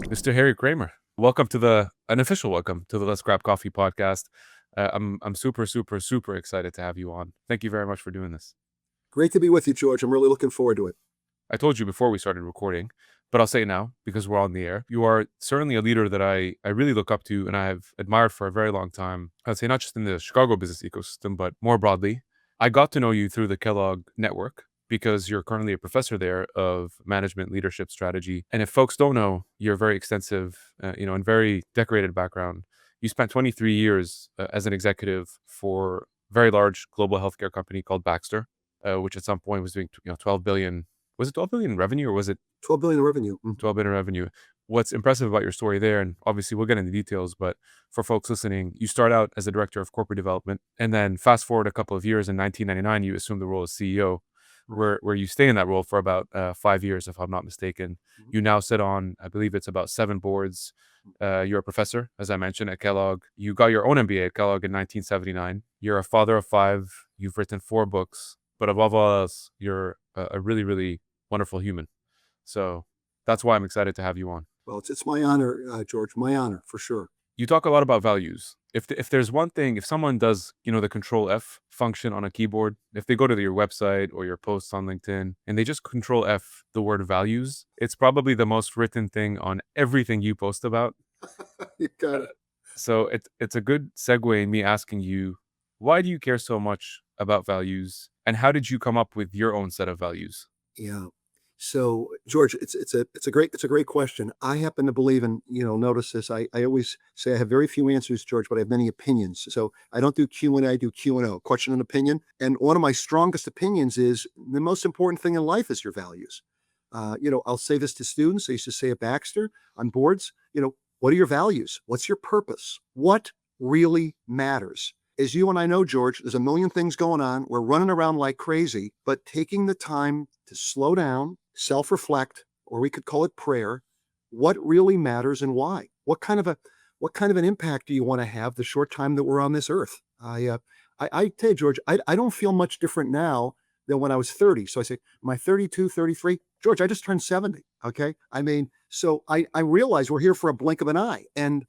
Mr. Harry Kramer. Welcome to an official welcome to the Let's Grab Coffee podcast. I'm super excited to have you on. Thank you very much for doing this. Great to be with you, George. I'm really looking forward to it. I told you before we started recording, but I'll say it now because we're on the air. You are certainly a leader that I really look up to and I have admired for a very long time. I'd say not just in the Chicago business ecosystem, but more broadly. I got to know you through the Kellogg network because you're currently a professor there of management leadership strategy. And if folks don't know, you're very extensive, and very decorated background. You spent 23 years as an executive for a very large global healthcare company called Baxter, which at some point was doing 12 billion. Was it 12 billion in revenue or was it 12 billion in revenue? 12 billion in revenue? What's impressive about your story there, and obviously we'll get into details, but for folks listening, you start out as a director of corporate development, and then fast forward a couple of years, in 1999, you assume the role as CEO, where you stay in that role for about 5 years, if I'm not mistaken. Mhm. You now sit on, I believe it's about 7 boards. You're a professor, as I mentioned, at Kellogg. You got your own MBA at Kellogg in 1979. You're a father of 5. You've written 4 books, but above all else, you're a really wonderful human. So that's why I'm excited to have you on. Well, it's my honor, George. My honor, for sure. You talk a lot about values. If there's one thing, if someone does, the Control F function on a keyboard, if they go to your website or your posts on LinkedIn and they just Control F the word values, it's probably the most written thing on everything you post about. You got it. So it's a good segue in me asking you, why do you care so much about values, and how did you come up with your own set of values? Yeah. So, George, it's a great question. I happen to believe in, notice this. I always say I have very few answers, George, but I have many opinions. So I don't do Q&A, I do Q&O, question and opinion. And one of my strongest opinions is the most important thing in life is your values. I'll say this to students. I used to say at Baxter on boards, what are your values? What's your purpose? What really matters? As you and I know, George, there's a million things going on. We're running around like crazy, but taking the time to slow down, self-reflect, or we could call it prayer, what really matters and why? What kind of an impact do you want to have the short time that we're on this earth? I tell you, George, I don't feel much different now than when I was 30. So I say, am I 32, 33? George, I just turned 70. Okay. So I realize we're here for a blink of an eye. And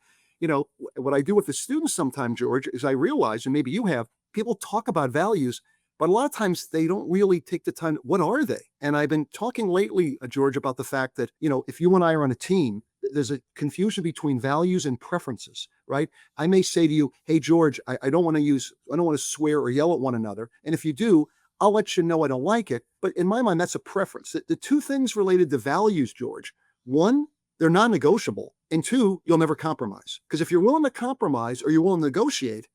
what I do with the students sometimes, George, is I realize, and maybe you have, people talk about values, but a lot of times they don't really take the time. What are they? And I've been talking lately, George, about the fact that, if you and I are on a team, there's a confusion between values and preferences, right? I may say to you, hey, George, I don't want to swear or yell at one another. And if you do, I'll let you know I don't like it. But in my mind, that's a preference. The two things related to values, George, one, they're non-negotiable. And 2, you'll never compromise. Because if you're willing to compromise or you're willing to negotiate,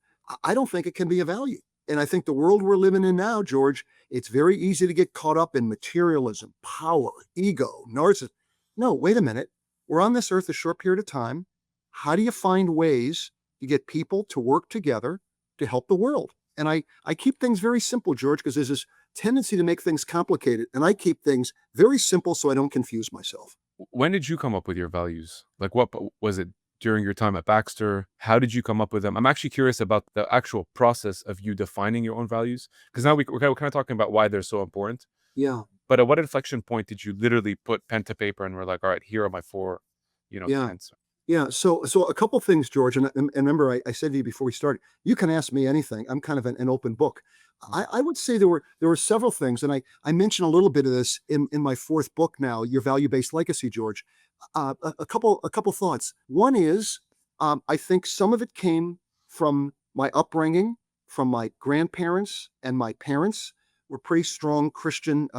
I don't think it can be a value. And I think the world we're living in now, George, it's very easy to get caught up in materialism, power, ego, narcissism. No, wait a minute. We're on this earth a short period of time. How do you find ways to get people to work together to help the world? And I keep things very simple, George, because there's this tendency to make things complicated. And I keep things very simple so I don't confuse myself. When did you come up with your values? Like, what was it during your time at Baxter? How did you come up with them? I'm actually curious about the actual process of you defining your own values, because now we're kind of talking about why they're so important. Yeah. But at what inflection point did you literally put pen to paper and we're like, all right, here are my 4, Yeah. tenets? Yeah. So a couple things, George, and remember, I said to you before we started, you can ask me anything. I'm kind of an open book. I would say there were several things, and I mentioned a little bit of this in my 4th book now, Your Value-Based Legacy, George. A couple thoughts. One is, I think some of it came from my upbringing, from my grandparents and my parents. Were pretty strong Christian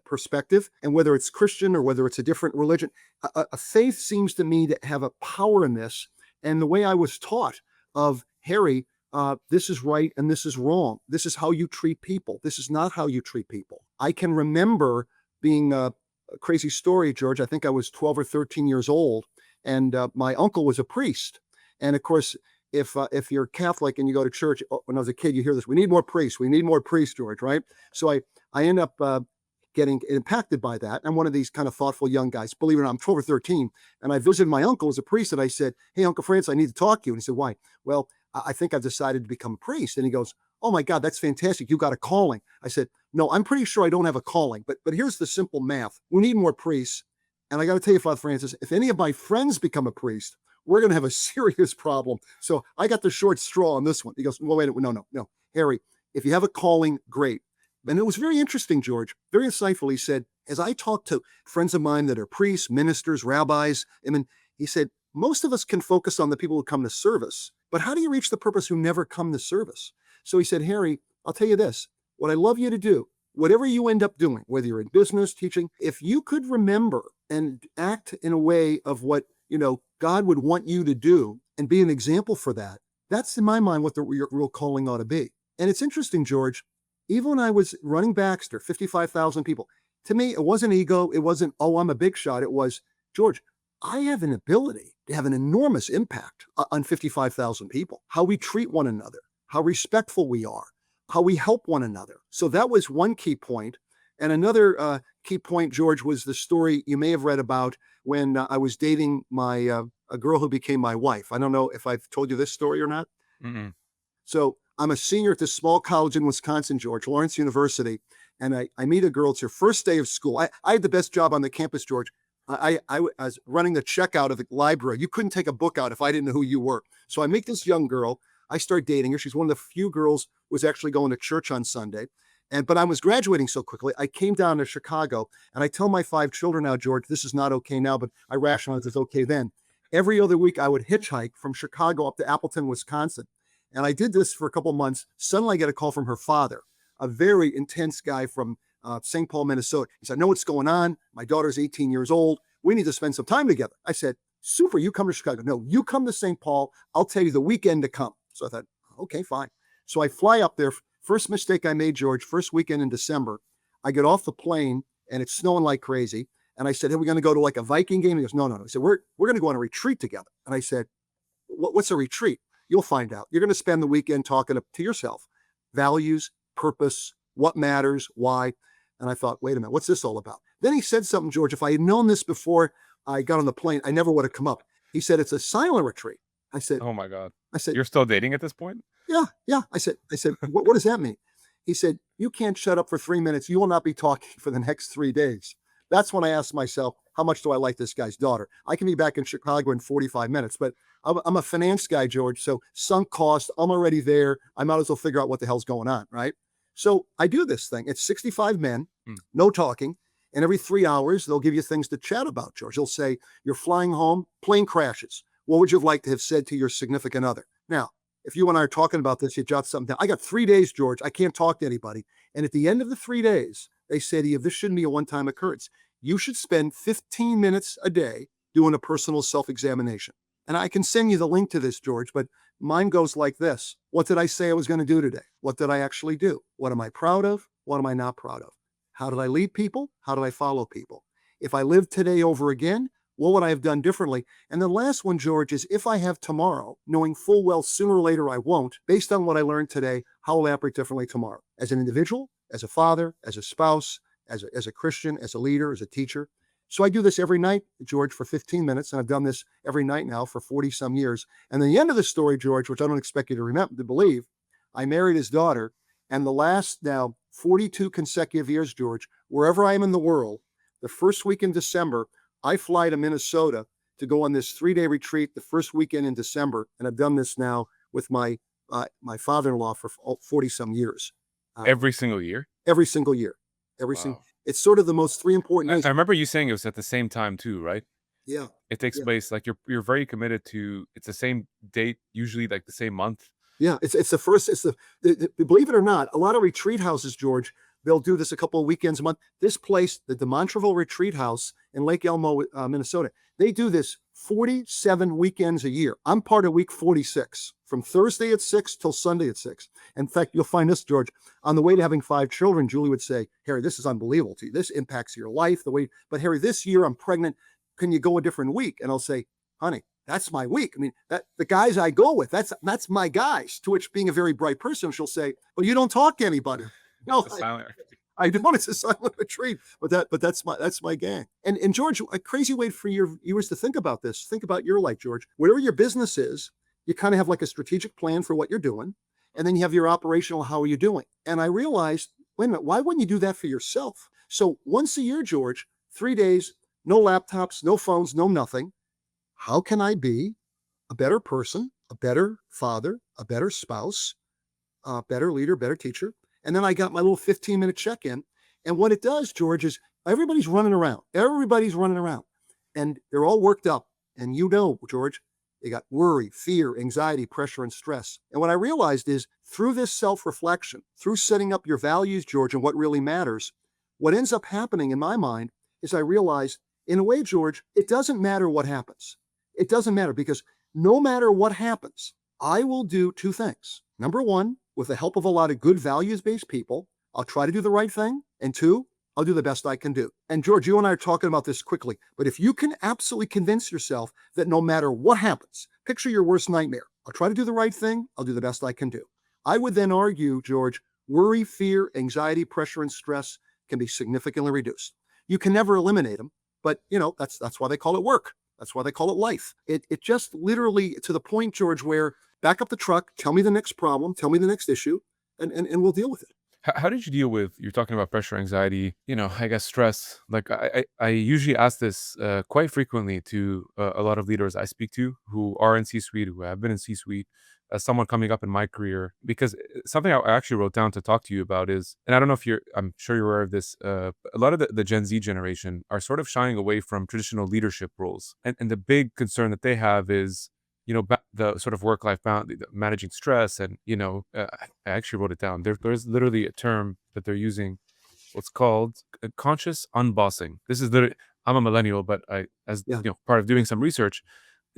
perspective, and whether it's Christian or whether it's a different religion, a faith seems to me to have a power in this. And the way I was taught of Harry, this is right and this is wrong. This is how you treat people. This is not how you treat people. I can remember being a crazy story, George. I think I was 12 or 13 years old, and my uncle was a priest. And of course, if you're Catholic and you go to church, when I was a kid, you hear this: "We need more priests. We need more priests, George." Right? So I end up getting impacted by that. I'm one of these kind of thoughtful young guys. Believe it or not, I'm 12 or 13, and I visited my uncle as a priest, and I said, "Hey, Uncle France, I need to talk to you." And he said, "Why?" "Well, I think I've decided to become a priest." And he goes, "Oh my God, that's fantastic. You got a calling." I said, "No, I'm pretty sure I don't have a calling, but here's the simple math. We need more priests. And I got to tell you, Father Francis, if any of my friends become a priest, we're going to have a serious problem. So I got the short straw on this one. He goes, well, wait, no, Harry, if you have a calling, great. And it was very interesting, George, very insightful. He said, as I talk to friends of mine that are priests, ministers, rabbis, he said, most of us can focus on the people who come to service, but how do you reach the purpose who never come to service? So he said, Harry, I'll tell you this, what I love you to do, whatever you end up doing, whether you're in business, teaching, if you could remember and act in a way of what, God would want you to do and be an example for that, that's in my mind what your real calling ought to be. And it's interesting, George, even when I was running Baxter, 55,000 people, to me, it wasn't ego. It wasn't, oh, I'm a big shot. It was, George, I have an ability to have an enormous impact on 55,000 people, how we treat one another, how respectful we are, how we help one another. So that was one key point. And another key point, George, was the story you may have read about when I was dating a girl who became my wife. I don't know if I've told you this story or not. Mm-mm. So I'm a senior at this small college in Wisconsin, George, Lawrence University. And I meet a girl. It's her first day of school. I had the best job on the campus, George. I was running the checkout of the library. You couldn't take a book out if I didn't know who you were. So I meet this young girl. I start dating her. She's one of the few girls who was actually going to church on Sunday. But I was graduating so quickly, I came down to Chicago, and I tell my 5 children now, George, this is not okay now, but I rationalized it's okay then. Every other week, I would hitchhike from Chicago up to Appleton, Wisconsin. And I did this for a couple of months. Suddenly, I get a call from her father, a very intense guy from St. Paul, Minnesota. He said, I know what's going on. My daughter's 18 years old. We need to spend some time together. I said, super, you come to Chicago. No, you come to St. Paul. I'll tell you the weekend to come. So I thought, okay, fine. So I fly up there. First mistake I made, George, first weekend in December, I get off the plane and it's snowing like crazy. And I said, hey, we're going to go to like a Viking game. He goes, no. He said, we're going to go on a retreat together. And I said, what's a retreat? You'll find out. You're going to spend the weekend talking to yourself. Values, purpose, what matters, why. And I thought, wait a minute, what's this all about? Then he said something, George, if I had known this before I got on the plane, I never would have come up. He said, it's a silent retreat. I said, Oh my God. I said, You're still dating at this point? yeah. I said, what does that mean? He said, you can't shut up for 3 minutes. You will not be talking for the next 3 days. That's when I asked myself, how much do I like this guy's daughter? I can be back in Chicago in 45 minutes, but I'm a finance guy, George. So sunk cost, I'm already there. I might as well figure out what the hell's going on, right? So I do this thing. It's 65 men, no talking. And every 3 hours, they'll give you things to chat about, George. They'll say, you're flying home, plane crashes. What would you have liked to have said to your significant other? Now, if you and I are talking about this, you jot something down. I got 3 days, George. I can't talk to anybody. And at the end of the 3 days, they say to you, this shouldn't be a one-time occurrence. You should spend 15 minutes a day doing a personal self-examination. And I can send you the link to this, George, but mine goes like this. What did I say I was going to do today? What did I actually do? What am I proud of? What am I not proud of? How did I lead people? How did I follow people? If I lived today over again, what would I have done differently? And the last one, George, is if I have tomorrow, knowing full well sooner or later I won't, based on what I learned today, how will I operate differently tomorrow? As an individual, as a father, as a spouse, as a Christian, as a leader, as a teacher. So I do this every night, George, for 15 minutes. And I've done this every night now for 40 some years. And the end of the story, George, which I don't expect you to believe, I married his daughter. And the last now 42 consecutive years, George, wherever I am in the world, the first week in December, I fly to Minnesota to go on this 3-day retreat the first weekend in December. And I've done this now with my father-in-law for 40 some years. Every single year? Every single year. Wow. It's sort of the most 3 important days. I remember you saying it was at the same time too, right? Yeah. It takes place like you're very committed to. It's the same date, usually like the same month. Yeah. It's the first. It's the believe it or not, a lot of retreat houses, George, they'll do this a couple of weekends a month. This place, the Montreville Retreat House in Lake Elmo, Minnesota, they do this 47 weekends a year. I'm part of week 46, from Thursday at 6 till Sunday at 6. In fact, you'll find this, George, on the way to having 5 children, Julie would say, Harry, this is unbelievable to you. This impacts your life, but Harry, this year I'm pregnant. Can you go a different week? And I'll say, honey, that's my week. I mean, that the guys I go with, that's my guys. To which, being a very bright person, she'll say, well, you don't talk to anybody. No, I don't. It's a silent retreat, but that's my gang. And George, a crazy way for your viewers to think about this. Think about your life, George. Whatever your business is, you kind of have like a strategic plan for what you're doing, and then you have your operational, how are you doing? And I realized, wait a minute, why wouldn't you do that for yourself? So once a year, George, 3 days, no laptops, no phones, no nothing. How can I be a better person, a better father, a better spouse, a better leader, better teacher? And then I got my little 15-minute check-in. And what it does, George, is everybody's running around. Everybody's running around. And they're all worked up. And you know, George, they got worry, fear, anxiety, pressure, and stress. And what I realized is through this self-reflection, through setting up your values, George, and what really matters, what ends up happening in my mind is I realized, in a way, George, it doesn't matter what happens. It doesn't matter because no matter what happens, I will do two things. Number one, with the help of a lot of good values-based people, I'll try to do the right thing. And two, I'll do the best I can do. And George, you and I are talking about this quickly, but if you can absolutely convince yourself that no matter what happens, picture your worst nightmare. I'll try to do the right thing. I'll do the best I can do. I would then argue, George, worry, fear, anxiety, pressure, and stress can be significantly reduced. You can never eliminate them, but that's why they call it work. That's why they call it life. It just literally to the point, George, where back up the truck, tell me the next problem, tell me the next issue, and we'll deal with it. How did you deal with, you're talking about pressure, anxiety, I guess stress. Like I usually ask this quite frequently to a lot of leaders I speak to who are in C-suite, who have been in C-suite, as someone coming up in my career, because something I actually wrote down to talk to you about is, and I don't know if I'm sure you're aware of this, a lot of the Gen Z generation are sort of shying away from traditional leadership roles. And the big concern that they have is, the sort of work-life balance, managing stress, and I actually wrote it down. There's literally a term that they're using, what's called conscious unbossing. This is literally, I'm a millennial, but as Yeah, part of doing some research,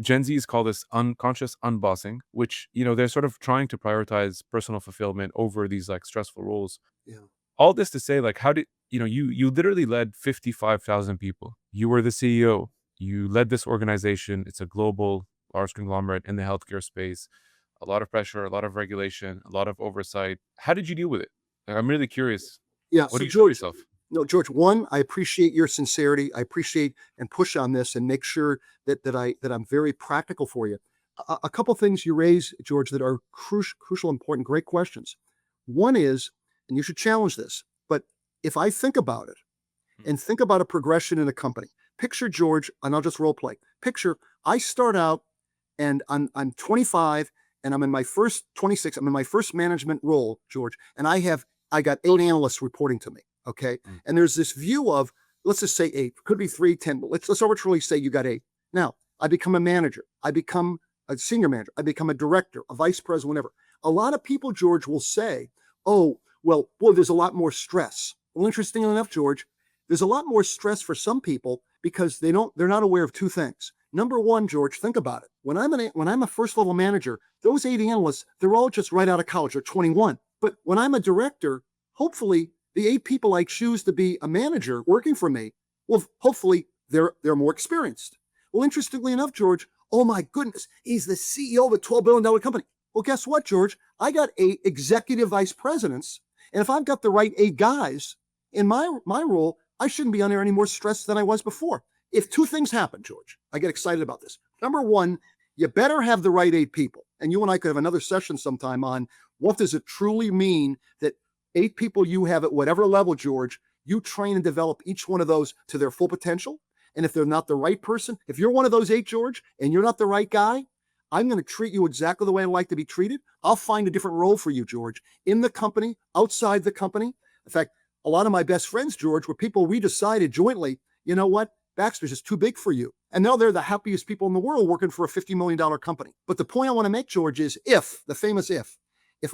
Gen Zs call this unconscious unbossing, which they're sort of trying to prioritize personal fulfillment over these like stressful roles. yeah, All this to say, like, how did you literally led 55,000 people. You were the CEO. You led this organization. It's a global large conglomerate in the healthcare space. A lot of pressure, a lot of regulation, a lot of oversight. How did you deal with it? Like, I'm really curious. yeah. What do So you tell George, yourself? no, George, one, I appreciate your sincerity. I appreciate and push on this and make sure that I'm very practical for you. A couple things you raise, George, that are crucial, important, great questions. One is, and you should challenge this, but if I think about it and think about a progression in a company, picture George, and I'll just role play. Picture I start out and I'm 25 and I'm in my first 26. I'm in my first management role, George, and I got 8 analysts reporting to me. Okay, Mm. and there's this view of let's just say 8, could be 3, 10, but let's arbitrarily say you got 8. Now I become a manager. I become a senior manager. I become a director, a vice president, whatever. A lot of people, George, will say, "Oh, well, boy, there's a lot more stress." Well, interestingly enough, George, there's a lot more stress for some people because they're not aware of two things. Number one, George, think about it. When I'm a first level manager, those 8 analysts, they're all just right out of college. They're 21. But when I'm a director, hopefully the 8 people I choose to be a manager working for me, well, hopefully they're more experienced. Well, interestingly enough, George, oh my goodness, he's the CEO of a $12 billion company. Well, guess what, George? I got 8 executive vice presidents, and if I've got the right 8 guys in my role, I shouldn't be under any more stress than I was before. If two things happen, George, I get excited about this. Number one, you better have the right 8 people. And you and I could have another session sometime on what does it truly mean that 8 people you have at whatever level, George, you train and develop each one of those to their full potential. And if they're not the right person, if you're one of those 8, George, and you're not the right guy, I'm going to treat you exactly the way I like to be treated. I'll find a different role for you, George, in the company, outside the company. In fact, a lot of my best friends, George, were people we decided jointly, you know what? Baxter's is too big for you. And now they're the happiest people in the world working for a $50 million company. But the point I want to make, George, is the famous if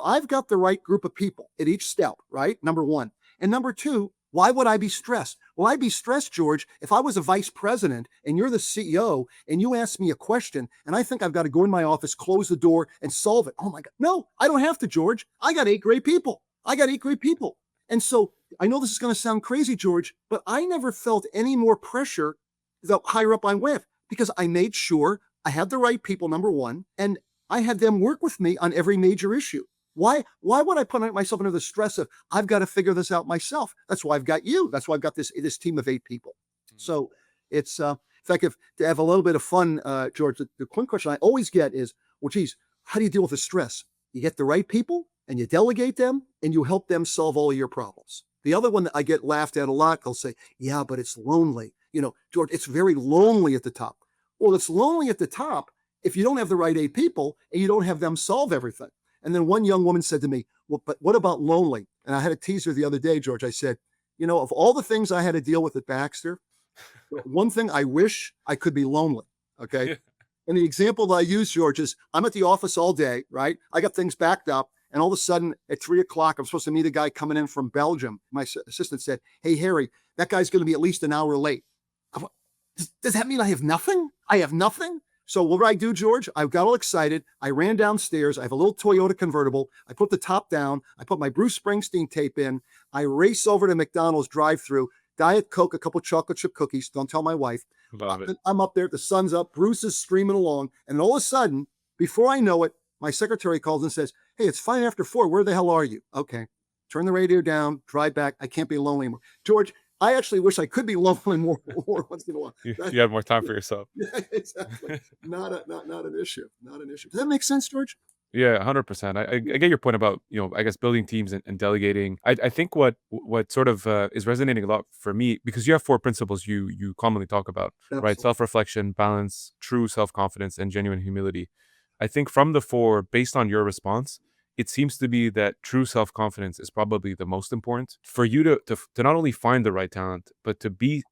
I've got the right group of people at each step, right? Number one. And number two, why would I be stressed? Well, I'd be stressed, George, if I was a vice president and you're the CEO and you ask me a question and I think I've got to go in my office, close the door and solve it. Oh my God. No, I don't have to, George. I got 8 great people. I got 8 great people. And so I know this is going to sound crazy, George, but I never felt any more pressure the higher up I went because I made sure I had the right people, number one, and I had them work with me on every major issue. Why would I put myself under the stress of I've got to figure this out myself? That's why I've got you. That's why I've got this team of 8 people. So it's in fact, if to have a little bit of fun, George, the quick question I always get is, well, geez, how do you deal with the stress? You get the right people and you delegate them and you help them solve all of your problems. The other one that I get laughed at a lot, they'll say, yeah, but it's lonely. George, it's very lonely at the top. Well, it's lonely at the top if you don't have the right 8 people and you don't have them solve everything. And then one young woman said to me, well, but what about lonely? And I had a teaser the other day, George. I said, of all the things I had to deal with at Baxter, one thing I wish I could be lonely. Okay. And the example that I use, George, is I'm at the office all day, right? I got things backed up. And all of a sudden at 3 o'clock, I'm supposed to meet a guy coming in from Belgium. My assistant said, hey, Harry, that guy's going to be at least an hour late. Does that mean I have nothing? I have nothing? So what did I do, George? I got all excited. I ran downstairs. I have a little Toyota convertible. I put the top down. I put my Bruce Springsteen tape in. I race over to McDonald's drive-thru, Diet Coke, a couple chocolate chip cookies. Don't tell my wife. Love it. I'm up there. The sun's up. Bruce is streaming along. And all of a sudden, before I know it, my secretary calls and says, hey, it's 4:05. Where the hell are you? Okay. Turn the radio down. Drive back. I can't be lonely anymore. George, I actually wish I could be lonely more once in a while. You have more time for yourself. Yeah, exactly. Not an issue. Not an issue. Does that make sense, George? Yeah, 100%. I get your point about, I guess building teams and delegating. I think what sort of is resonating a lot for me, because you have 4 principles you commonly talk about, right? Absolutely. Self-reflection, balance, true self-confidence, and genuine humility. I think from the 4, based on your response, it seems to be that true self-confidence is probably the most important for you to not only find the right talent, but to be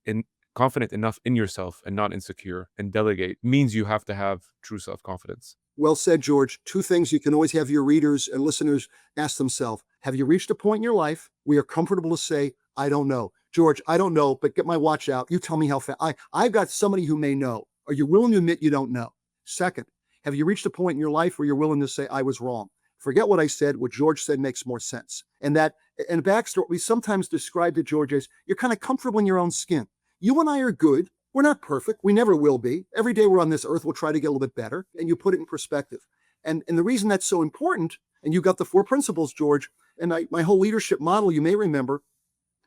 confident enough in yourself and not insecure, and delegate means you have to have true self-confidence. Well said, George. 2 things you can always have your readers and listeners ask themselves. Have you reached a point in your life where you're comfortable to say, I don't know? George, I don't know, but get my watch out. You tell me how fast. I've got somebody who may know. Are you willing to admit you don't know? Second, have you reached a point in your life where you're willing to say, I was wrong? Forget what I said. What George said makes more sense. And Baxter, we sometimes describe it, George, as you're kind of comfortable in your own skin. You and I are good. We're not perfect. We never will be. Every day we're on this earth, we'll try to get a little bit better. And you put it in perspective. And the reason that's so important, and you got the 4 principles, George, and my whole leadership model, you may remember,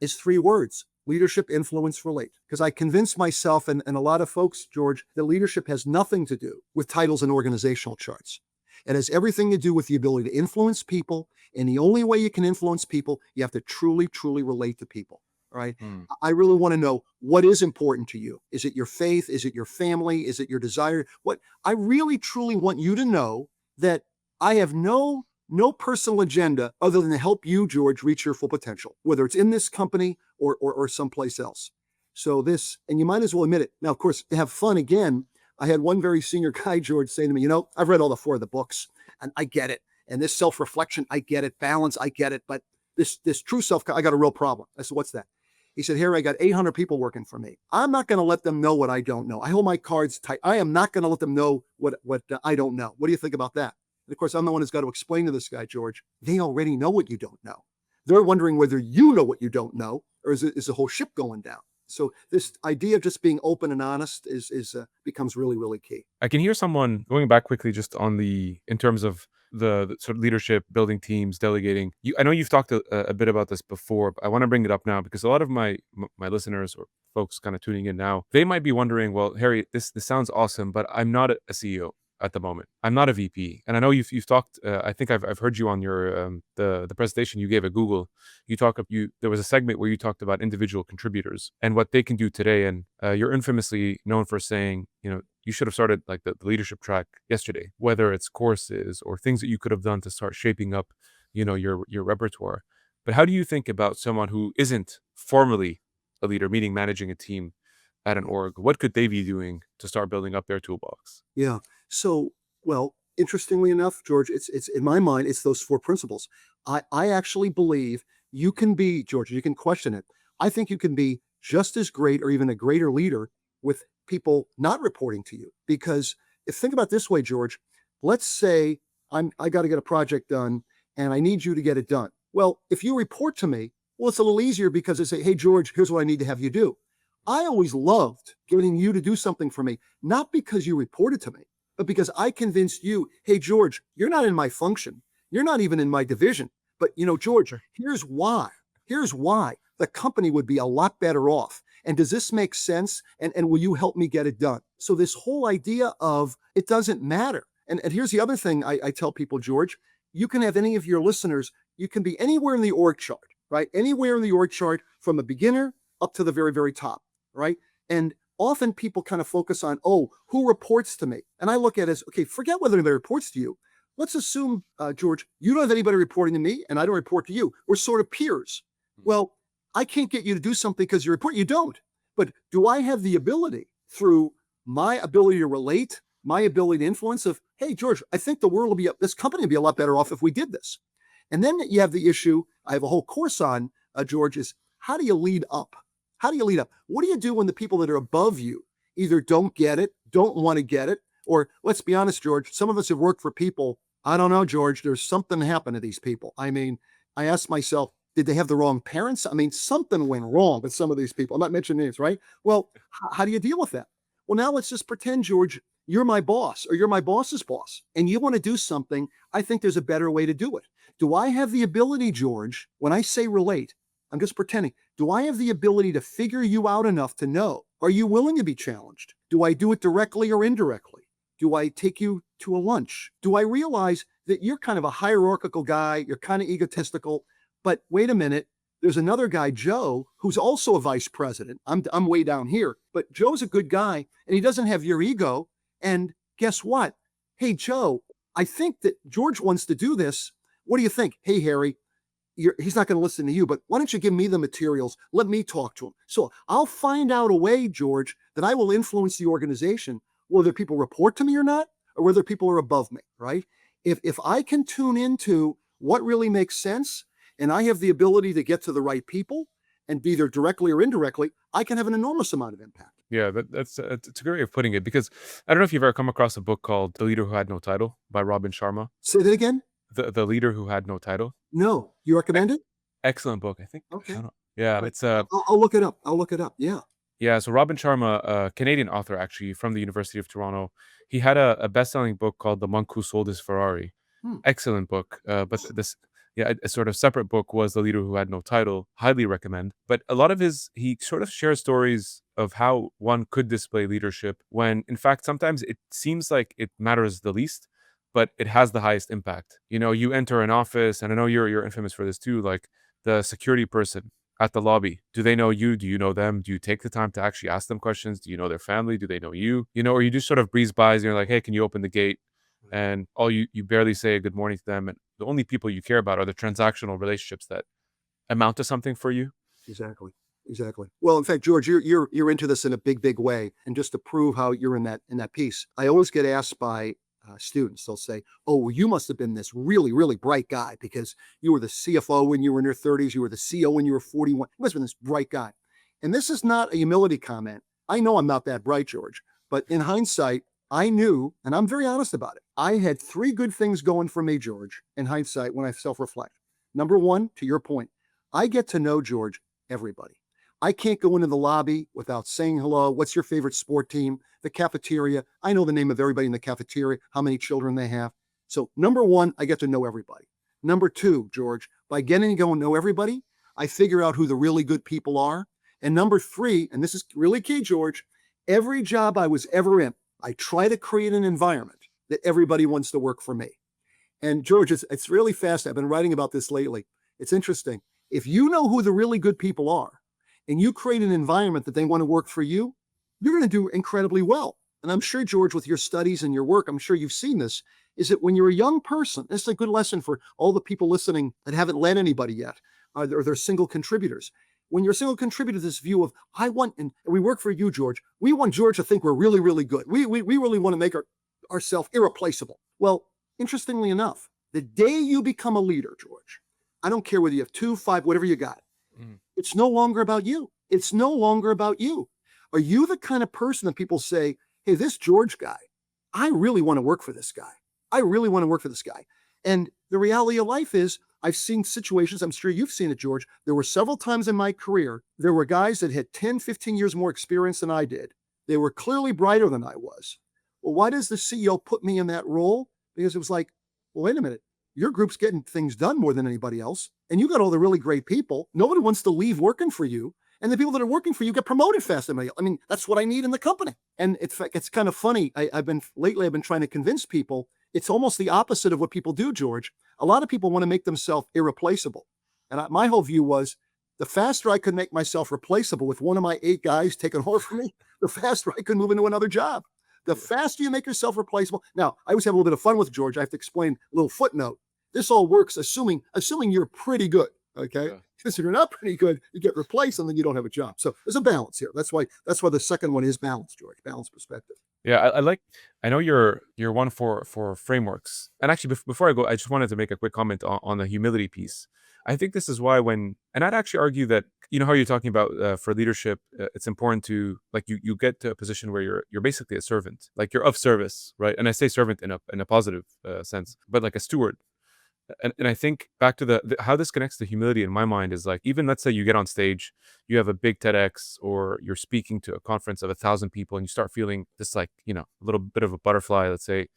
is 3 words: leadership, influence, relate. Because I convinced myself and a lot of folks, George, that leadership has nothing to do with titles and organizational charts. It has everything to do with the ability to influence people. And the only way you can influence people, you have to truly, truly relate to people. Right? I really want to know what is important to you. Is it your faith? Is it your family? Is it your desire? What I really, truly want you to know that I have no personal agenda other than to help you, George, reach your full potential, whether it's in this company or someplace else. So and you might as well admit it. Now, of course, to have fun again, I had one very senior guy, George, saying to me, I've read all the 4 of the books and I get it. And this self-reflection, I get it. Balance, I get it. But this true self, I got a real problem. I said, what's that? He said, Harry, I got 800 people working for me. I'm not going to let them know what I don't know. I hold my cards tight. I am not going to let them know what I don't know. What do you think about that? And of course, I'm the one who's got to explain to this guy, George, they already know what you don't know. They're wondering whether you know what you don't know, or is the whole ship going down? So this idea of just being open and honest becomes really, really key. I can hear someone going back quickly just in terms of the sort of leadership, building teams, delegating. I know you've talked a bit about this before, but I want to bring it up now because a lot of my listeners or folks kind of tuning in now, they might be wondering, well, Harry, this sounds awesome, but I'm not a CEO at the moment. I'm not a VP, and I know you've talked. I think I've heard you on your the presentation you gave at Google. There was a segment where you talked about individual contributors and what they can do today, and you're infamously known for saying, you should have started like the leadership track yesterday, whether it's courses or things that you could have done to start shaping up, your repertoire. But how do you think about someone who isn't formally a leader, meaning managing a team at an org? What could they be doing to start building up their toolbox? Yeah. So, well, interestingly enough, George, it's in my mind, it's those 4 principles. I actually believe you can be, George, you can question it. I think you can be just as great or even a greater leader with people not reporting to you. Because think about it this way, George, let's say I got to get a project done and I need you to get it done. Well, if you report to me, well, it's a little easier because I say, hey, George, here's what I need to have you do. I always loved getting you to do something for me, not because you reported to me, but because I convinced you, hey, George, you're not in my function. You're not even in my division. But, George, here's why. Here's why the company would be a lot better off. And does this make sense? And will you help me get it done? So this whole idea of it doesn't matter. And here's the other thing I tell people, George, you can have any of your listeners, you can be anywhere in the org chart, right? Anywhere in the org chart from a beginner up to the very, very top, right? And often people kind of focus on, oh, who reports to me? And I look at it as, okay, forget whether anybody reports to you. Let's assume, George, you don't have anybody reporting to me and I don't report to you. We're sort of peers. Well, I can't get you to do something because you report. You don't. But do I have the ability through my ability to relate, my ability to influence of, hey, George, I think the world will be, this company will be a lot better off if we did this. And then you have the issue I have a whole course on, George, is how do you lead up? How do you lead up? What do you do when the people that are above you either don't get it, don't want to get it, or let's be honest, George, some of us have worked for people. I don't know, George, there's something happened to these people. I mean, I asked myself, did they have the wrong parents? I mean, something went wrong with some of these people. I'm not mentioning names, right? Well, how do you deal with that? Well, now let's just pretend, George, you're my boss or you're my boss's boss and you want to do something. I think there's a better way to do it. Do I have the ability, George, when I say relate, I'm just pretending, do I have the ability to figure you out enough to know, are you willing to be challenged? Do I do it directly or indirectly? Do I take you to a lunch? Do I realize that you're kind of a hierarchical guy, you're kind of egotistical, but wait a minute, there's another guy, Joe, who's also a vice president. I'm way down here, but Joe's a good guy and he doesn't have your ego. And guess what? Hey, Joe, I think that George wants to do this. What do you think? Hey, Harry, he's not going to listen to you, but why don't you give me the materials? Let me talk to him. So I'll find out a way, George, that I will influence the organization, whether people report to me or not, or whether people are above me, right? If I can tune into what really makes sense, and I have the ability to get to the right people, and be there directly or indirectly, I can have an enormous amount of impact. Yeah, that's it's a great way of putting it because I don't know if you've ever come across a book called The Leader Who Had No Title by Robin Sharma. Say that again? The Leader Who Had No Title. No. You recommend it? Excellent book, I think. I Okay. don't know. Yeah, it's I'll look it up. I'll look it up. Yeah. yeah, so Robin Sharma, a Canadian author actually from the University of Toronto, he had a best-selling book called The Monk Who Sold His Ferrari. Hmm. Excellent book. But this, yeah, a sort of separate book was The Leader Who Had No Title. Highly recommend. But a lot of he sort of shares stories of how one could display leadership when, in fact, sometimes it seems like it matters the least, but it has the highest impact. You know, you enter an office, and I know you're infamous for this too, like the security person at the lobby. Do they know you? Do you know them? Do you take the time to actually ask them questions? Do you know their family? Do they know you? You know, or you just sort of breeze by and you're like, hey, can you open the gate? And all you barely say good morning to them. And the only people you care about are the transactional relationships that amount to something for you. Exactly. Exactly. Well, in fact, George, you're into this in a big way. And just to prove how you're in that piece, I always get asked by students. They'll say, "Oh, well, you must have been this really bright guy because you were the CFO when you were in your 30s. You were the CEO when you were 41. You must have been this bright guy." And this is not a humility comment. I know I'm not that bright, George, but in hindsight, I knew, and I'm very honest about it. I had three good things going for me, George, in hindsight when I self-reflect. Number one, to your point, I get to know, George, everybody. I can't go into the lobby without saying hello. What's your favorite sport team? The cafeteria. I know the name of everybody in the cafeteria, how many children they have. So number one, I get to know everybody. Number two, George, by getting to go and know everybody, I figure out who the really good people are. And number three, and this is really key, George, every job I was ever in, I try to create an environment that everybody wants to work for me. And George, it's really fast. I've been writing about this lately. It's interesting. If you know who the really good people are, and you create an environment that they want to work for you, you're going to do incredibly well. And I'm sure, George, with your studies and your work, I'm sure you've seen this, is that when you're a young person, this is a good lesson for all the people listening that haven't led anybody yet, or they're single contributors. When you're a single contributor, this view of, I want, and we work for you, George, we want George to think we're really good. We really want to make ourselves irreplaceable. Well, interestingly enough, the day you become a leader, George, I don't care whether you have 2, 5, whatever you got, it's no longer about you. It's no longer about you. Are you the kind of person that people say, hey, this George guy, I really want to work for this guy. I really want to work for this guy. And the reality of life is I've seen situations, I'm sure you've seen it, George. There were several times in my career, there were guys that had 10, 15 years more experience than I did. They were clearly brighter than I was. Well, why does the CEO put me in that role? Because it was like, well, wait a minute. Your group's getting things done more than anybody else. And you got all the really great people. Nobody wants to leave working for you. And the people that are working for you get promoted faster than anybody else. I mean, that's what I need in the company. And it's kind of funny. I've been trying to convince people it's almost the opposite of what people do, George. A lot of people want to make themselves irreplaceable. And my whole view was the faster I could make myself replaceable with one of my 8 guys taking over from me, the faster I could move into another job. The Yeah. faster you make yourself replaceable. Now, I always have a little bit of fun with George. I have to explain a little footnote. This all works assuming you're pretty good. Okay. Yeah. Because if you're not pretty good, you get replaced and then you don't have a job. So there's a balance here. That's why the second one is balance, George. Balanced perspective. Yeah, I like. I know you're one for frameworks, and actually, before I go, I just wanted to make a quick comment on the humility piece. I think this is why and I'd actually argue that how you're talking about for leadership, it's important to like you get to a position where you're basically a servant, like you're of service, right? And I say servant in a positive sense, but like a steward. And I think back to how this connects to humility in my mind is like, even let's say you get on stage, you have a big TEDx or you're speaking to a conference of 1,000 people and you start feeling this like, a little bit of a butterfly, let's say,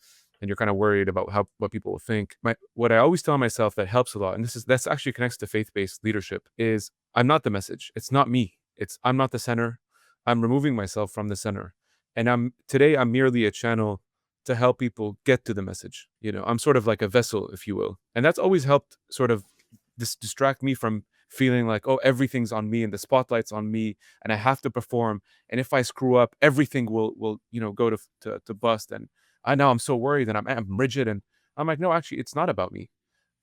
and you're kind of worried about what people will think. What I always tell myself that helps a lot, and that's actually connects to faith-based leadership, is I'm not the message. It's not me. I'm not the center. I'm removing myself from the center. And I'm merely a channel to help people get to the message. I'm sort of like a vessel, if you will. And that's always helped sort of distract me from feeling like, oh, everything's on me and the spotlight's on me and I have to perform. And if I screw up, everything will go to bust. And I'm so worried and I'm rigid. And I'm like, no, actually, it's not about me.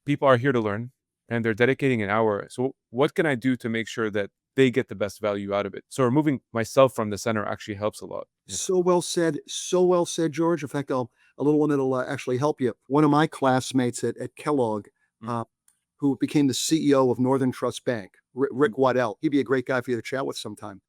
People are here to learn and they're dedicating an hour. So what can I do to make sure that they get the best value out of it? So removing myself from the center actually helps a lot. So well said. So well said, George. In fact, a little one that'll actually help you. One of my classmates at Kellogg, Mm. who became the CEO of Northern Trust Bank, Rick Mm. Waddell. He'd be a great guy for you to chat with sometime.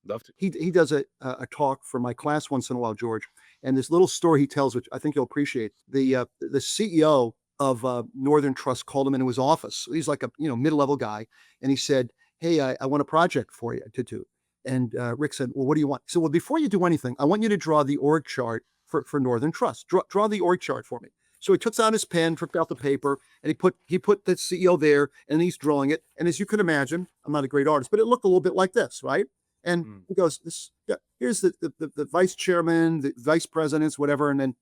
Love to. He does a talk for my class once in a while, George. And this little story he tells, which I think you'll appreciate. The CEO of Northern Trust called him into his office. He's like a mid-level guy, and he said, "Hey, I want a project for you to do." And Rick said, "Well, what do you want?" He said, "Well, before you do anything, I want you to draw the org chart for Northern Trust. Draw the org chart for me." So he took out his pen, took out the paper, and he put the CEO there, and he's drawing it. And as you can imagine, I'm not a great artist, but it looked a little bit like this, right? And Mm. he goes, "Here's the vice chairman, the vice presidents, whatever." And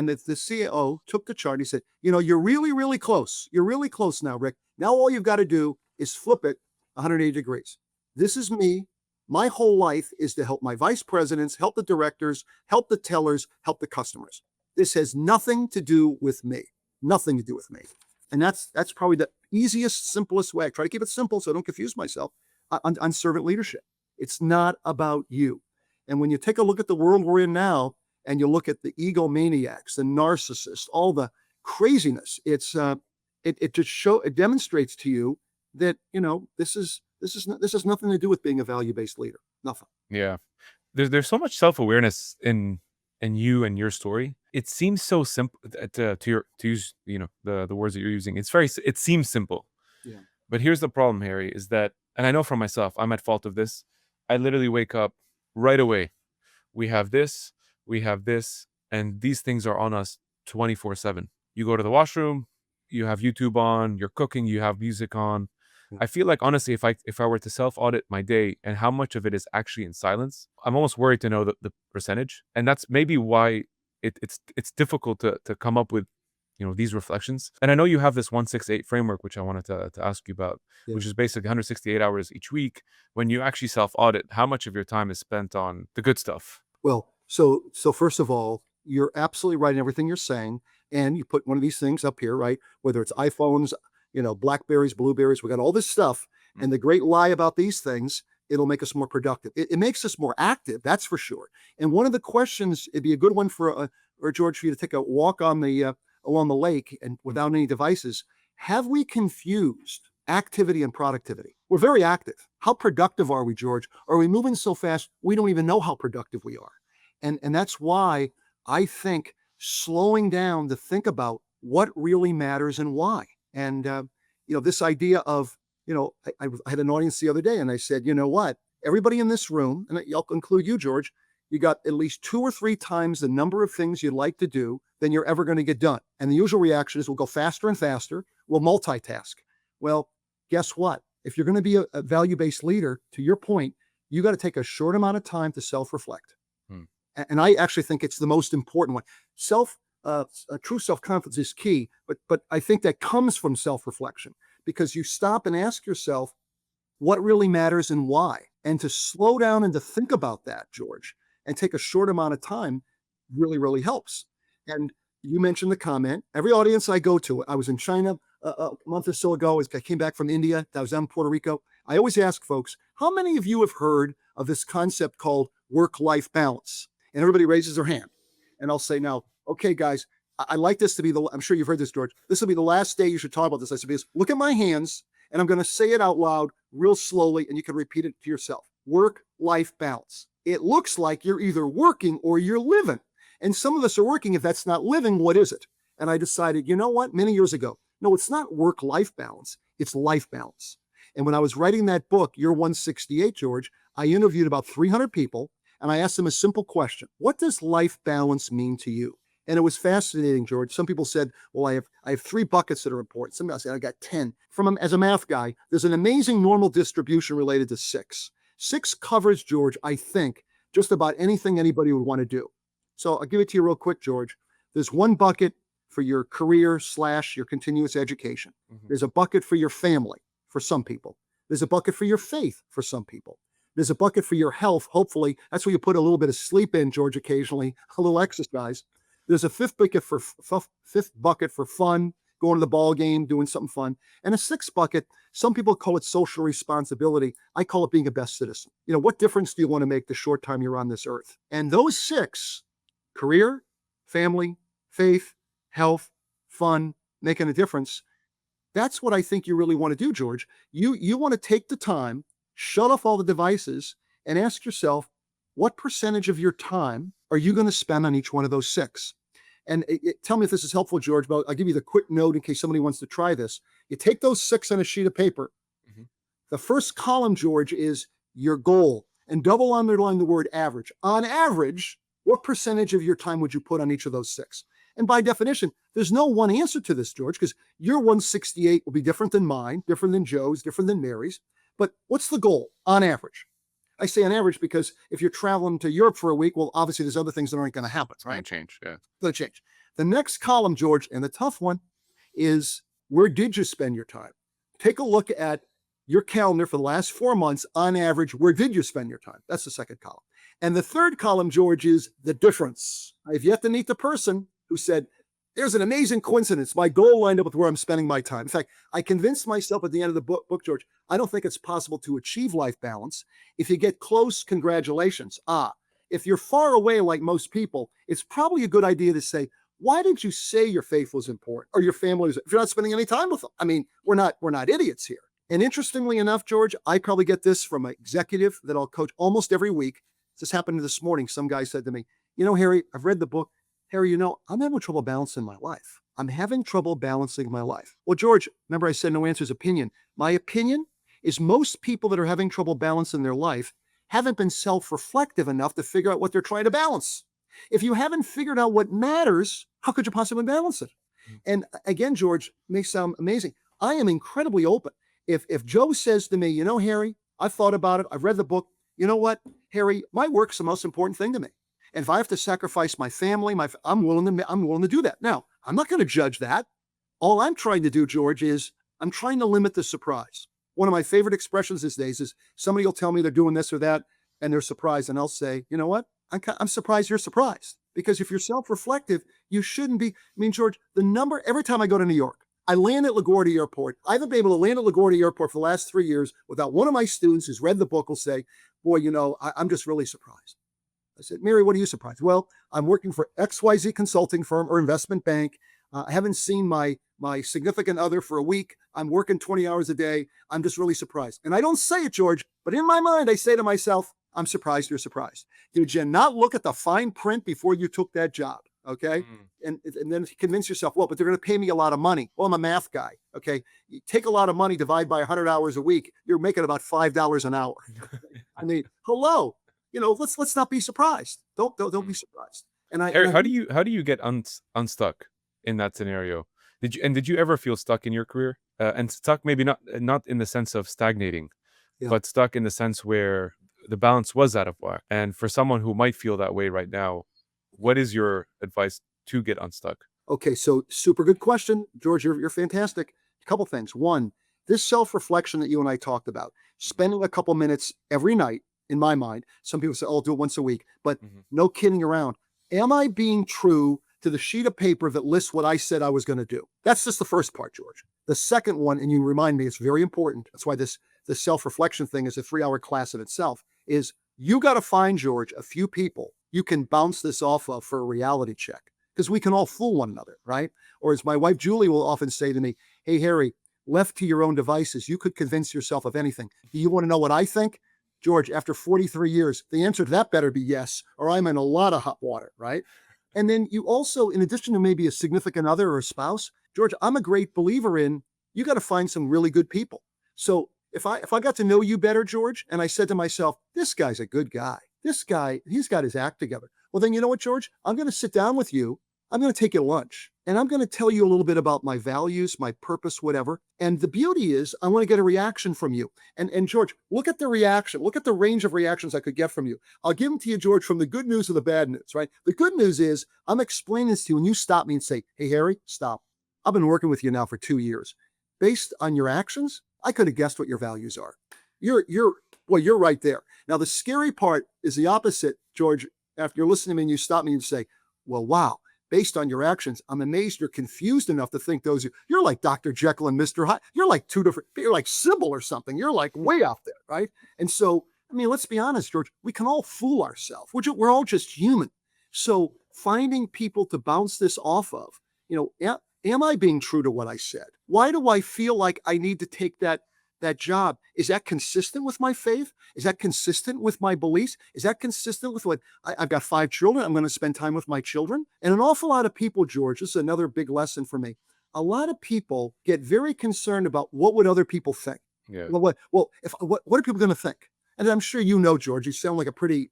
the CEO took the chart. And he said, "You're really, really close. You're really close now, Rick. Now all you've got to do is flip it 180 degrees. This is me. My whole life is to help my vice presidents, help the directors, help the tellers, help the customers. This has nothing to do with me. Nothing to do with me." And that's probably the easiest, simplest way. I try to keep it simple so I don't confuse myself on servant leadership. It's not about you. And when you take a look at the world we're in now, and you look at the egomaniacs, the narcissists, all the craziness, it demonstrates to you that this has nothing to do with being a value-based leader. Nothing. Yeah. There's so much self-awareness in you and your story. It seems so simple to use, the words that you're using. It seems simple. Yeah. But here's the problem, Harry, is that, and I know for myself, I'm at fault of this. I literally wake up right away. We have this, and these things are on us 24/7. You go to the washroom, you have YouTube on, you're cooking, you have music on. Yeah. I feel like honestly, if I were to self-audit my day and how much of it is actually in silence, I'm almost worried to know the percentage. And that's maybe why it's difficult to come up with these reflections. And I know you have this 168 framework, which I wanted to ask you about, Yeah. which is basically 168 hours each week. When you actually self-audit, how much of your time is spent on the good stuff? Well, so first of all, you're absolutely right in everything you're saying, and you put one of these things up here, right? Whether it's iPhones, Blackberries, Blueberries, we got all this stuff. Mm. And the great lie about these things, it'll make us more productive. It makes us more active, that's for sure. And one of the questions, it'd be a good one for George, for you to take a walk on along the lake and without any devices. Have we confused activity and productivity? We're very active. How productive are we, George? Are we moving so fast we don't even know how productive we are? And that's why I think slowing down to think about what really matters and why. And this idea of I had an audience the other day, and I said, you know what? Everybody in this room, and I'll include you, George, you got at least 2 or 3 times the number of things you'd like to do than you're ever going to get done. And the usual reaction is we'll go faster and faster. We'll multitask. Well, guess what? If you're going to be a value-based leader, to your point, you got to take a short amount of time to self-reflect. Hmm. And I actually think it's the most important one. True self-confidence is key, but I think that comes from self-reflection, because you stop and ask yourself, what really matters and why. And to slow down and to think about that, George, and take a short amount of time really, really helps. And you mentioned the comment. Every audience I go to, I was in China a month or so ago. I came back from India. I was down in Puerto Rico. I always ask folks, how many of you have heard of this concept called work-life balance? And everybody raises their hand. And I'll say, now, okay, guys, I like this to be I'm sure you've heard this, George. This will be the last day you should talk about this. I said, because look at my hands, and I'm going to say it out loud real slowly, and you can repeat it to yourself. Work-life balance. It looks like you're either working or you're living. And some of us are working. If that's not living, what is it? And I decided, you know what, many years ago, no, it's not work-life balance. It's life balance. And when I was writing that book, Year 168, George, I interviewed about 300 people, and I asked them a simple question. What does life balance mean to you? And it was fascinating, George. Some people said, well, I have 3 buckets that are important. Some people said, I got 10. As a math guy, there's an amazing normal distribution related to 6. 6 covers, George, I think, just about anything anybody would want to do. So I'll give it to you real quick, George. There's 1 bucket for your career / your continuous education. Mm-hmm. There's a bucket for your family for some people. There's a bucket for your faith for some people. There's a bucket for your health. Hopefully, that's where you put a little bit of sleep in, George, occasionally, a little exercise. There's a 5th bucket for fun, going to the ball game, doing something fun. And a 6th bucket, some people call it social responsibility. I call it being a best citizen. You know, what difference do you want to make the short time you're on this earth? And those 6, career, family, faith, health, fun, making a difference, that's what I think you really want to do, George. You want to take the time, shut off all the devices, and ask yourself, what percentage of your time are you going to spend on each one of those 6? And tell me if this is helpful, George, but I'll give you the quick note in case somebody wants to try this. You take those 6 on a sheet of paper. Mm-hmm. The first column, George, is your goal, and double underline the word average. On average, what percentage of your time would you put on each of those 6? And by definition, there's no one answer to this, George, because your 168 will be different than mine, different than Joe's, different than Mary's. But what's the goal on average? I say on average because if you're traveling to Europe for a week, well, obviously there's other things that aren't going to happen, right? It's going to change, yeah. It's going to change. The next column, George, and the tough one is, where did you spend your time? Take a look at your calendar for the last 4 months. On average, where did you spend your time? That's the second column. And the third column, George, is the difference. I've yet to meet the person who said, there's an amazing coincidence. My goal lined up with where I'm spending my time. In fact, I convinced myself at the end of the book, George, I don't think it's possible to achieve life balance. If you get close, congratulations. If you're far away like most people, it's probably a good idea to say, why did you say your faith was important or your family was, if you're not spending any time with them? I mean, we're not idiots here. And interestingly enough, George, I probably get this from an executive that I'll coach almost every week. This happened this morning. Some guy said to me, you know, Harry, I've read the book. Harry, you know, I'm having trouble balancing my life. I'm having trouble balancing my life. Well, George, remember I said no answer is opinion. My opinion is most people that are having trouble balancing their life haven't been self-reflective enough to figure out what they're trying to balance. If you haven't figured out what matters, how could you possibly balance it? And again, George, may sound amazing. I am incredibly open. If Joe says to me, you know, Harry, I've thought about it. I've read the book. You know what, Harry, my work's the most important thing to me. And if I have to sacrifice my family, I'm willing to do that. Now, I'm not going to judge that. All I'm trying to do, George, is I'm trying to limit the surprise. One of my favorite expressions these days is somebody will tell me they're doing this or that, and they're surprised, and I'll say, you know what? I'm surprised you're surprised. Because if you're self-reflective, you shouldn't be. I mean, George, every time I go to New York, I land at LaGuardia Airport. I haven't been able to land at LaGuardia Airport for the last 3 years without one of my students who's read the book will say, boy, you know, I'm just really surprised. I said, Mary, what are you surprised? Well, I'm working for XYZ consulting firm or investment bank. I haven't seen my significant other for a week. I'm working 20 hours a day. I'm just really surprised. And I don't say it, George, but in my mind, I say to myself, I'm surprised you're surprised. Did you not look at the fine print before you took that job? Okay. And then convince yourself, well, but they're going to pay me a lot of money. Well, I'm a math guy. Okay. You take a lot of money, divide by 100 hours a week. You're making about $5 an hour. I mean, hello. You know, let's not be surprised. Don't be surprised. And Harry, how do you get unstuck in that scenario? Did you ever feel stuck in your career? And stuck maybe not in the sense of stagnating, but stuck in the sense where the balance was out of whack. And for someone who might feel that way right now, what is your advice to get unstuck? Okay, so super good question, George. You're fantastic. A couple things. One, this self-reflection that you and I talked about. spending a couple minutes every night, in my mind. Some people say, oh, I'll do it once a week, but Mhm. no kidding around. Am I being true to the sheet of paper that lists what I said I was going to do? That's just the first part, George. The second one, and you remind me, it's very important. That's why this self-reflection thing is a 3-hour class in itself, is you got to find, George, a few people you can bounce this off of for a reality check. Because we can all fool one another, right? Or as my wife Julie will often say to me, hey, Harry, left to your own devices, you could convince yourself of anything. Do you want to know what I think? George, after 43 years, the answer to that better be yes, or I'm in a lot of hot water, right? And then you also, in addition to maybe a significant other or a spouse, George, I'm a great believer in you got to find some really good people. So if I got to know you better, George, and I said to myself, this guy's a good guy. This guy, he's got his act together. Well, then you know what, George? I'm going to sit down with you. I'm going to take you to lunch and I'm going to tell you a little bit about my values, my purpose, whatever. And the beauty is I want to get a reaction from you. And George, look at the reaction. Look at the range of reactions I could get from you. I'll give them to you, George, from the good news or the bad news, right? The good news is I'm explaining this to you and you stop me and say, hey, Harry, stop. I've been working with you now for 2 years. Based on your actions, I could have guessed what your values are. You're right there. Now, the scary part is the opposite, George. After you're listening to me and you stop me and say, well, wow, based on your actions, I'm amazed you're confused enough to think you're like Dr. Jekyll and Mr. Hyde. You're like you're like Sybil or something. You're like way out there, right? And so, I mean, let's be honest, George, we can all fool ourselves. We're all just human. So finding people to bounce this off of, am I being true to what I said? Why do I feel like I need to take that job? Is that consistent with my faith? Is that consistent with my beliefs? Is that consistent with what I've got 5 children? I'm going to spend time with my children. And an awful lot of people, George, this is another big lesson for me. A lot of people get very concerned about what would other people think. Yeah. What are people going to think? And I'm sure you know, George, you sound like a pretty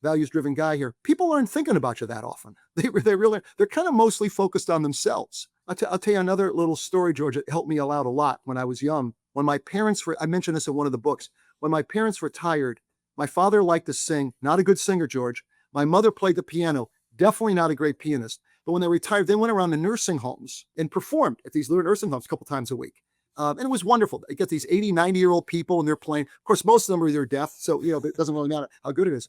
values-driven guy here. People aren't thinking about you that often. They're kind of mostly focused on themselves. I'll tell you another little story, George, that helped me out a lot when I was young. When my parents I mentioned this in one of the books. When my parents retired, my father liked to sing, not a good singer, George. My mother played the piano, definitely not a great pianist. But when they retired, they went around to nursing homes and performed at these nursing homes a couple times a week. And it was wonderful. You get these 80, 90-year-old people and they're playing. Of course, most of them are either deaf, so it doesn't really matter how good it is.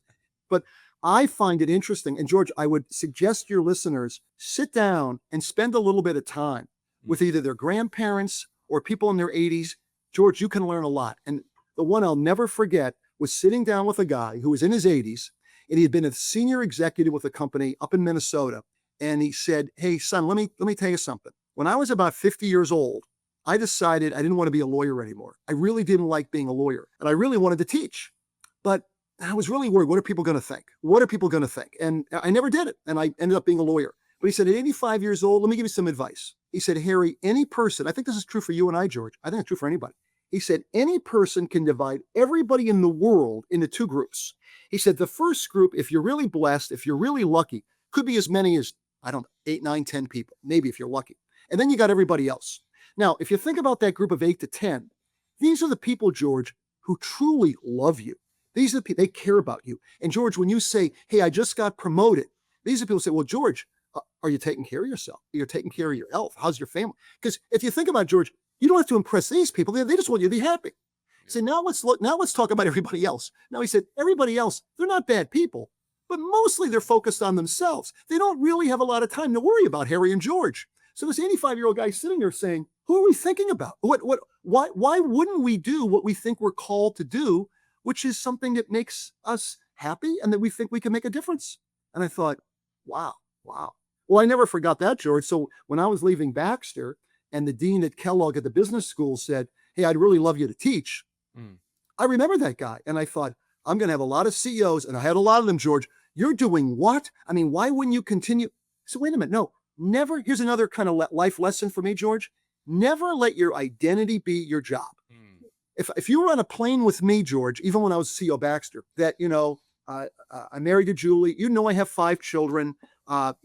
But I find it interesting. And George, I would suggest your listeners sit down and spend a little bit of time with either their grandparents or people in their 80s. George, you can learn a lot. And the one I'll never forget was sitting down with a guy who was in his 80s, and he had been a senior executive with a company up in Minnesota. And he said, hey, son, let me tell you something. When I was about 50 years old, I decided I didn't want to be a lawyer anymore. I really didn't like being a lawyer, and I really wanted to teach. But I was really worried, what are people going to think? What are people going to think? And I never did it, and I ended up being a lawyer. But he said, at 85 years old, let me give you some advice. He said, Harry, any person, I think this is true for you and I, George. I think it's true for anybody. He said, any person can divide everybody in the world into 2 groups. He said, the first group, if you're really blessed, if you're really lucky, could be as many as, 8, 9, 10 people, maybe if you're lucky. And then you got everybody else. Now, if you think about that group of 8 to 10, these are the people, George, who truly love you. These are the people, they care about you. And George, when you say, hey, I just got promoted, these are people who say, well, George, are you taking care of yourself? You're taking care of your health. How's your family? Because if you think about it, George, you don't have to impress these people. They just want you to be happy. So now let's talk about everybody else. Now he said, everybody else, they're not bad people, but mostly they're focused on themselves. They don't really have a lot of time to worry about Harry and George. So this 85-year-old guy sitting there saying, who are we thinking about? Why wouldn't we do what we think we're called to do, which is something that makes us happy and that we think we can make a difference? And I thought, wow. Well, I never forgot that, George. So when I was leaving Baxter and the dean at Kellogg at the business school said, hey, I'd really love you to teach. I remember that guy. And I thought, I'm going to have a lot of CEOs. And I had a lot of them, George. You're doing what? I mean, why wouldn't you continue? So wait a minute. No, never. Here's another kind of life lesson for me, George. Never let your identity be your job. If you were on a plane with me, George, even when I was CEO Baxter, that, I'm married to Julie, I have 5 children. If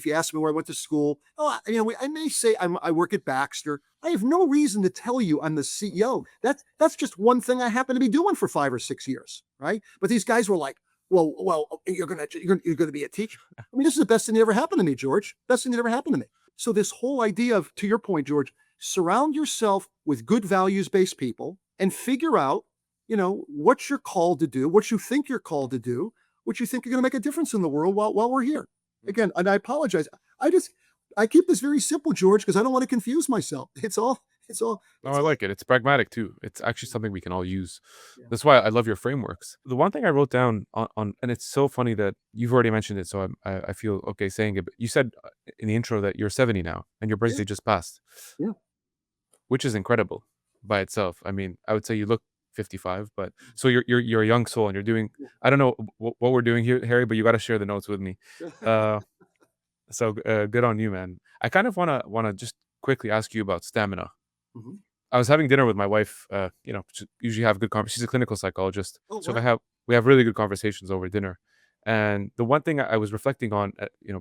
you ask me where I went to school, I may say I work at Baxter. I have no reason to tell you I'm the CEO. That's just one thing I happen to be doing for 5 or 6 years, right? But these guys were like, well, you're gonna be a teacher. I mean, this is the best thing that ever happened to me, George. Best thing that ever happened to me. So this whole idea of, to your point, George, surround yourself with good values-based people. and figure out, what you're called to do, what you think you're called to do, what you think you're going to make a difference in the world while we're here. Again, and I apologize. I keep this very simple, George, because I don't want to confuse myself. No, I like it. It's pragmatic too. It's actually something we can all use. Yeah. That's why I love your frameworks. The one thing I wrote down and it's so funny that you've already mentioned it, so I feel okay saying it. But you said in the intro that you're 70 now and your Yeah. birthday just passed, Yeah. which is incredible by itself. I mean, I would say you look 55, but so you're a young soul and you're doing. I don't know what we're doing here, Harry, but you got to share the notes with me. Uh, good on you, man. I kind of wanna just quickly ask you about stamina. Mhm. I was having dinner with my wife. Usually have good conversations. She's a clinical psychologist, Oh, so wow. we have really good conversations over dinner. And the one thing I was reflecting on,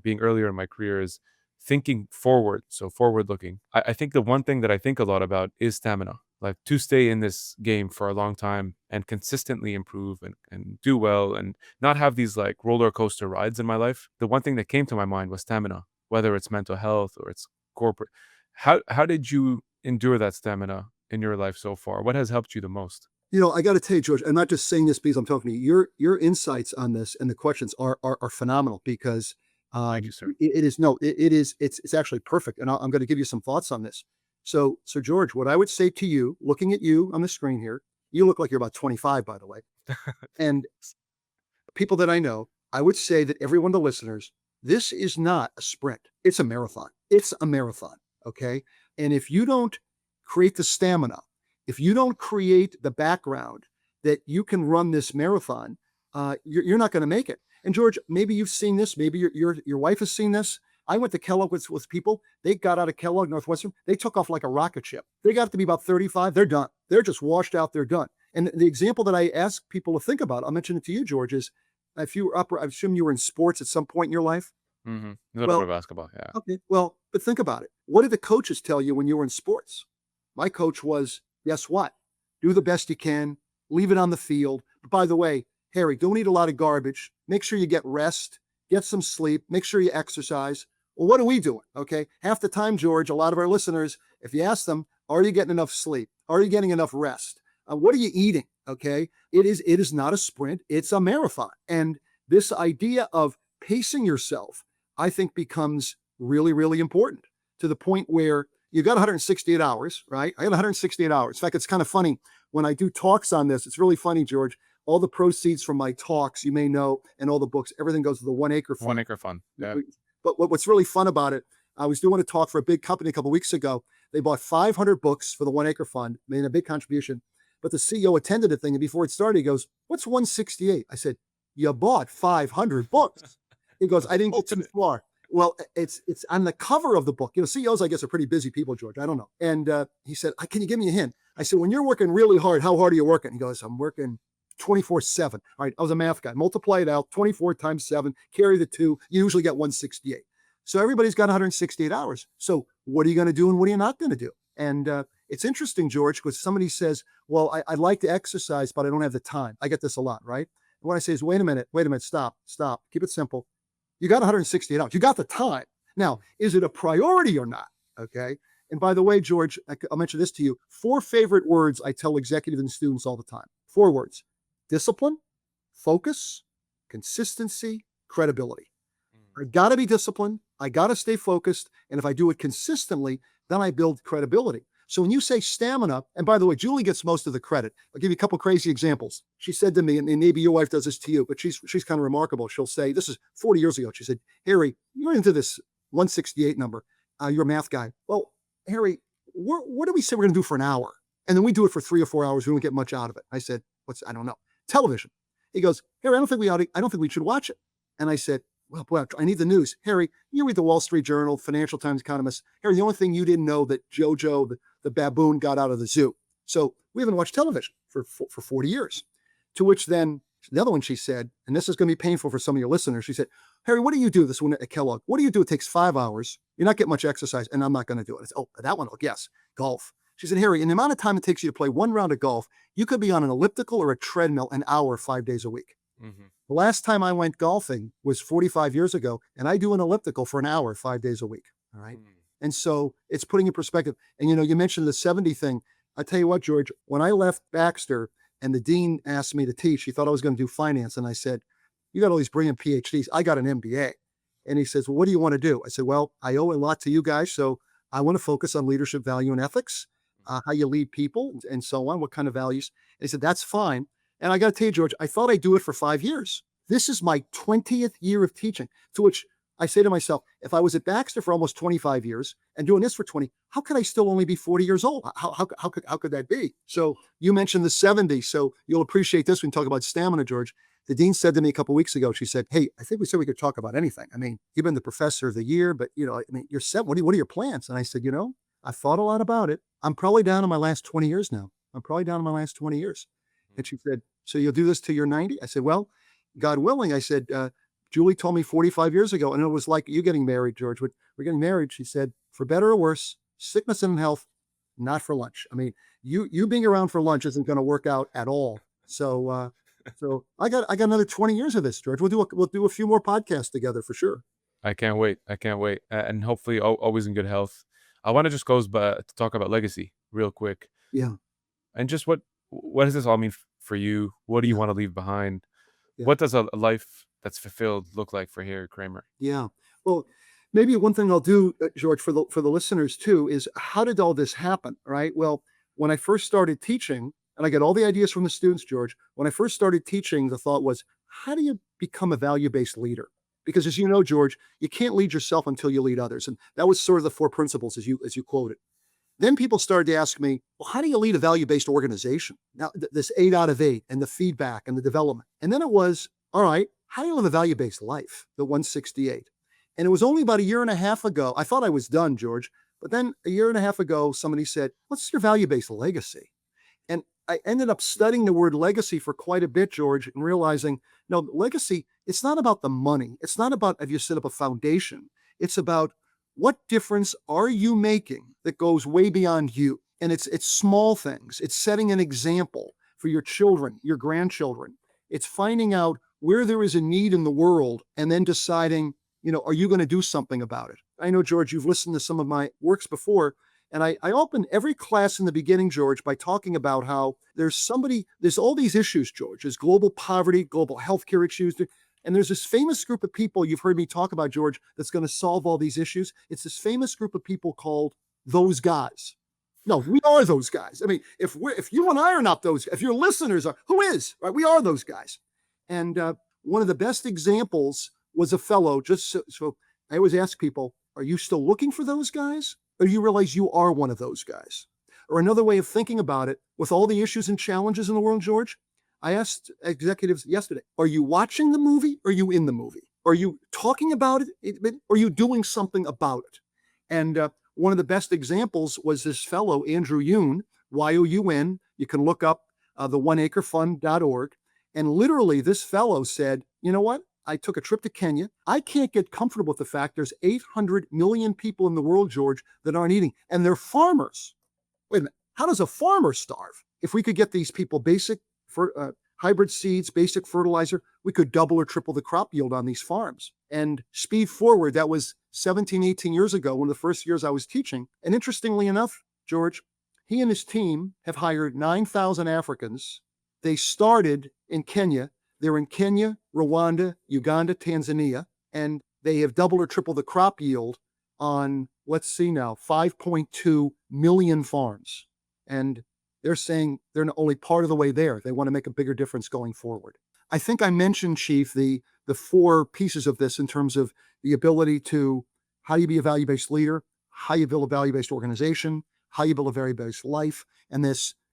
being earlier in my career, is thinking forward. So forward looking. I think the one thing that I think a lot about is stamina. Like to stay in this game for a long time and consistently improve and do well and not have these like roller coaster rides in my life. The one thing that came to my mind was stamina, whether it's mental health or it's corporate. How did you endure that stamina in your life so far? What has helped you the most? I got to tell you, George, I'm not just saying this because I'm talking to you. Your insights on this and the questions are phenomenal because Thank you, sir. it is no, it is it's actually perfect. And I'm going to give you some thoughts on this. So George, what I would say to you, looking at you on the screen here, you look like you're about 25, by the way. And people that I know, I would say that every one of the listeners, this is not a sprint. It's a marathon. It's a marathon. Okay. And if you don't create the stamina, if you don't create the background that you can run this marathon, you're not going to make it. And George, maybe you've seen this. Maybe your wife has seen this. I went to Kellogg with people. They got out of Kellogg, Northwestern. They took off like a rocket ship. They got to be about 35. They're done. They're just washed out. They're done. And the example that I ask people to think about, I'll mention it to you, George, is if you were up, I assume you were in sports at some point in your life. A little bit Well, of basketball, yeah. okay. Well, but think about it. What did the coaches tell you when you were in sports? My coach was, guess what? Do the best you can, leave it on the field. But by the way, Harry, don't eat a lot of garbage. Make sure you get rest, get some sleep, make sure you exercise. Well, what are we doing? Okay. Half the time, George, a lot of our listeners, if you ask them, are you getting enough sleep? Are you getting enough rest? What are you eating? Okay. It is not a sprint, it's a marathon. And this idea of pacing yourself, I think, becomes really, really important to the point where you got 168 hours, right? I got 168 hours. In fact, it's kind of funny when I do talks on this. It's really funny, George. All the proceeds from my talks, you may know, and all the books, everything goes to the 1 Acre One Fund. acre fun. Yeah. But what's really fun about it, I was doing a talk for a big company a couple of weeks ago. They bought 500 books for the 1 Acre Fund, made a big contribution. But the CEO attended the thing, and before it started, he goes, "What's 168?" I said, "You bought 500 books." He goes, "I didn't get too far." Well, it's on the cover of the book. CEOs, I guess, are pretty busy people, George. I don't know. And he said, "Can you give me a hint?" I said, "When you're working really hard, how hard are you working?" He goes, "I'm working 24/7." All right, I was a math guy. Multiply it out, 24 times 7, carry the 2. You usually get 168. So everybody's got 168 hours. So what are you going to do and what are you not going to do? And it's interesting, George, because somebody says, "Well, I like to exercise, but I don't have the time." I get this a lot, right? And what I say is, wait a minute, stop. Keep it simple. You got 168 hours. You got the time. Now, is it a priority or not? Okay. And by the way, George, I'll mention this to you. 4 favorite words I tell executives and students all the time. 4 words: discipline, focus, consistency, credibility. I got to be disciplined. I got to stay focused. And if I do it consistently, then I build credibility. So when you say stamina, and by the way, Julie gets most of the credit. I'll give you a couple crazy examples. She said to me, and maybe your wife does this to you, but she's kind of remarkable. She'll say, this is 40 years ago. She said, "Harry, you're into this 168 number. You're a math guy. Well, Harry, what do we say we're going to do for an hour? And then we do it for 3 or 4 hours. We don't get much out of it." I said, I don't know. Television. He goes, "Harry, I don't think we should watch it." And I said, "Well, boy, I need the news." "Harry, you read the Wall Street Journal, Financial Times, Economist. Harry, the only thing you didn't know that Jojo, the baboon, got out of the zoo. So we haven't watched television for 40 years. To which then the other one she said, and this is going to be painful for some of your listeners. She said, "Harry, what do you do?" This one at Kellogg. "What do you do? It takes 5 hours. You're not getting much exercise, and I'm not going to do it." I said, "Oh, that one, yes, golf." She said, "Harry, in the amount of time it takes you to play 1 round of golf, you could be on an elliptical or a treadmill an hour 5 days a week." Mm-hmm. The last time I went golfing was 45 years ago, and I do an elliptical for an hour 5 days a week. All right. And so it's putting in perspective. And you mentioned the 70 thing. I tell you what, George, when I left Baxter and the dean asked me to teach, he thought I was going to do finance. And I said, you got all these brilliant PhDs. I got an MBA. And he says, well, what do you want to do? I said, well, I owe a lot to you guys. So I want to focus on leadership, value, and ethics, how you lead people and so on, what kind of values. And he said, that's fine. And I got to tell you, George, I thought I'd do it for 5 years. This is my 20th year of teaching, to which I say to myself, if I was at Baxter for almost 25 years and doing this for 20, how could I still only be 40 years old? How could that be? So you mentioned the 70s. So you'll appreciate this when you talk about stamina, George. The dean said to me a couple of weeks ago, she said, hey, I think we said we could talk about anything. I mean, you've been the professor of the year, but you're set. What are your plans? And I said, I thought a lot about it. I'm probably down in my last 20 years now. And she said, so you'll do this till you're 90? I said, well, God willing. I said, Julie told me 45 years ago, and it was like you getting married, George. We're getting married. She said, for better or worse, sickness and health, not for lunch. I mean, you being around for lunch isn't going to work out at all. So I got another 20 years of this, George. We'll do a few more podcasts together for sure. I can't wait. And hopefully always in good health. I want to just go to talk about legacy real quick. Yeah. And just what does this all mean for you? What do you want to leave behind? Yeah. What does a life that's fulfilled look like for Harry Kraemer? Yeah. Well, maybe one thing I'll do, George, for the listeners too, is how did all this happen, right? Well, when I first started teaching, and I get all the ideas from the students, George, when I first started teaching, the thought was, how do you become a value-based leader? Because as you know, George, you can't lead yourself until you lead others. And that was sort of the 4 principles as you quoted. Then people started to ask me, well, how do you lead a value-based organization? Now, this 8 out of 8 and the feedback and the development. And then it was, all right, how do you live a value-based life? The 168. And it was only about a year and a half ago. I thought I was done, George. But then a year and a half ago, somebody said, what's your value-based legacy? And I ended up studying the word legacy for quite a bit, George, and realizing, no, legacy, it's not about the money. It's not about if you set up a foundation. It's about what difference are you making that goes way beyond you? And it's small things. It's setting an example for your children, your grandchildren. It's finding out where there is a need in the world and then deciding, are you going to do something about it? I know, George, you've listened to some of my works before, and I open every class in the beginning, George, by talking about how there's all these issues, George. There's global poverty, global healthcare issues, and there's this famous group of people you've heard me talk about, George, that's going to solve all these issues. It's this famous group of people called those guys. No, we are those guys. I mean, if you and I are not those, if your listeners are, who is? Right? We are those guys. And one of the best examples was a fellow, so I always ask people, are you still looking for those guys? Or do you realize you are one of those guys? Or another way of thinking about it, with all the issues and challenges in the world, George, I asked executives yesterday, are you watching the movie? Or are you in the movie? Are you talking about it? Or are you doing something about it? And one of the best examples was this fellow, Andrew Youn, Y-O-U-N. You can look up the oneacrefund.org. And literally this fellow said, you know what? I took a trip to Kenya. I can't get comfortable with the fact there's 800 million people in the world, George, that aren't eating. And they're farmers. Wait a minute. How does a farmer starve? If we could get these people basic hybrid seeds, basic fertilizer, we could double or triple the crop yield on these farms. And speed forward, that was 17, 18 years ago, one of the first years I was teaching. And interestingly enough, George, he and his team have hired 9,000 Africans. They started in Kenya. They're in Kenya, Rwanda, Uganda, Tanzania, and they have doubled or tripled the crop yield on, let's see now, 5.2 million farms. And they're saying they're only part of the way there. They want to make a bigger difference going forward. I think I mentioned, Chief, the 4 pieces of this in terms of the ability to how you be a value-based leader, how you build a value-based organization, how you build a value-based life, and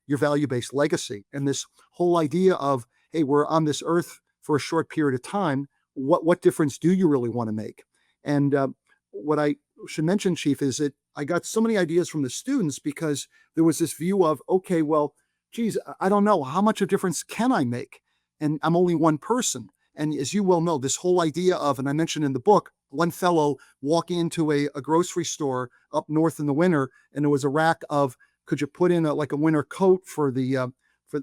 your value-based legacy. And this whole idea of, hey, we're on this earth for a short period of time. What difference do you really want to make? And what I should mention, Chief, is that I got so many ideas from the students because there was this view of, okay, well, geez, I don't know, how much of a difference can I make? And I'm only one person. And as you well know, this whole idea of, and I mentioned in the book, one fellow walking into a grocery store up north in the winter, and there was a rack of, could you put in a winter coat for the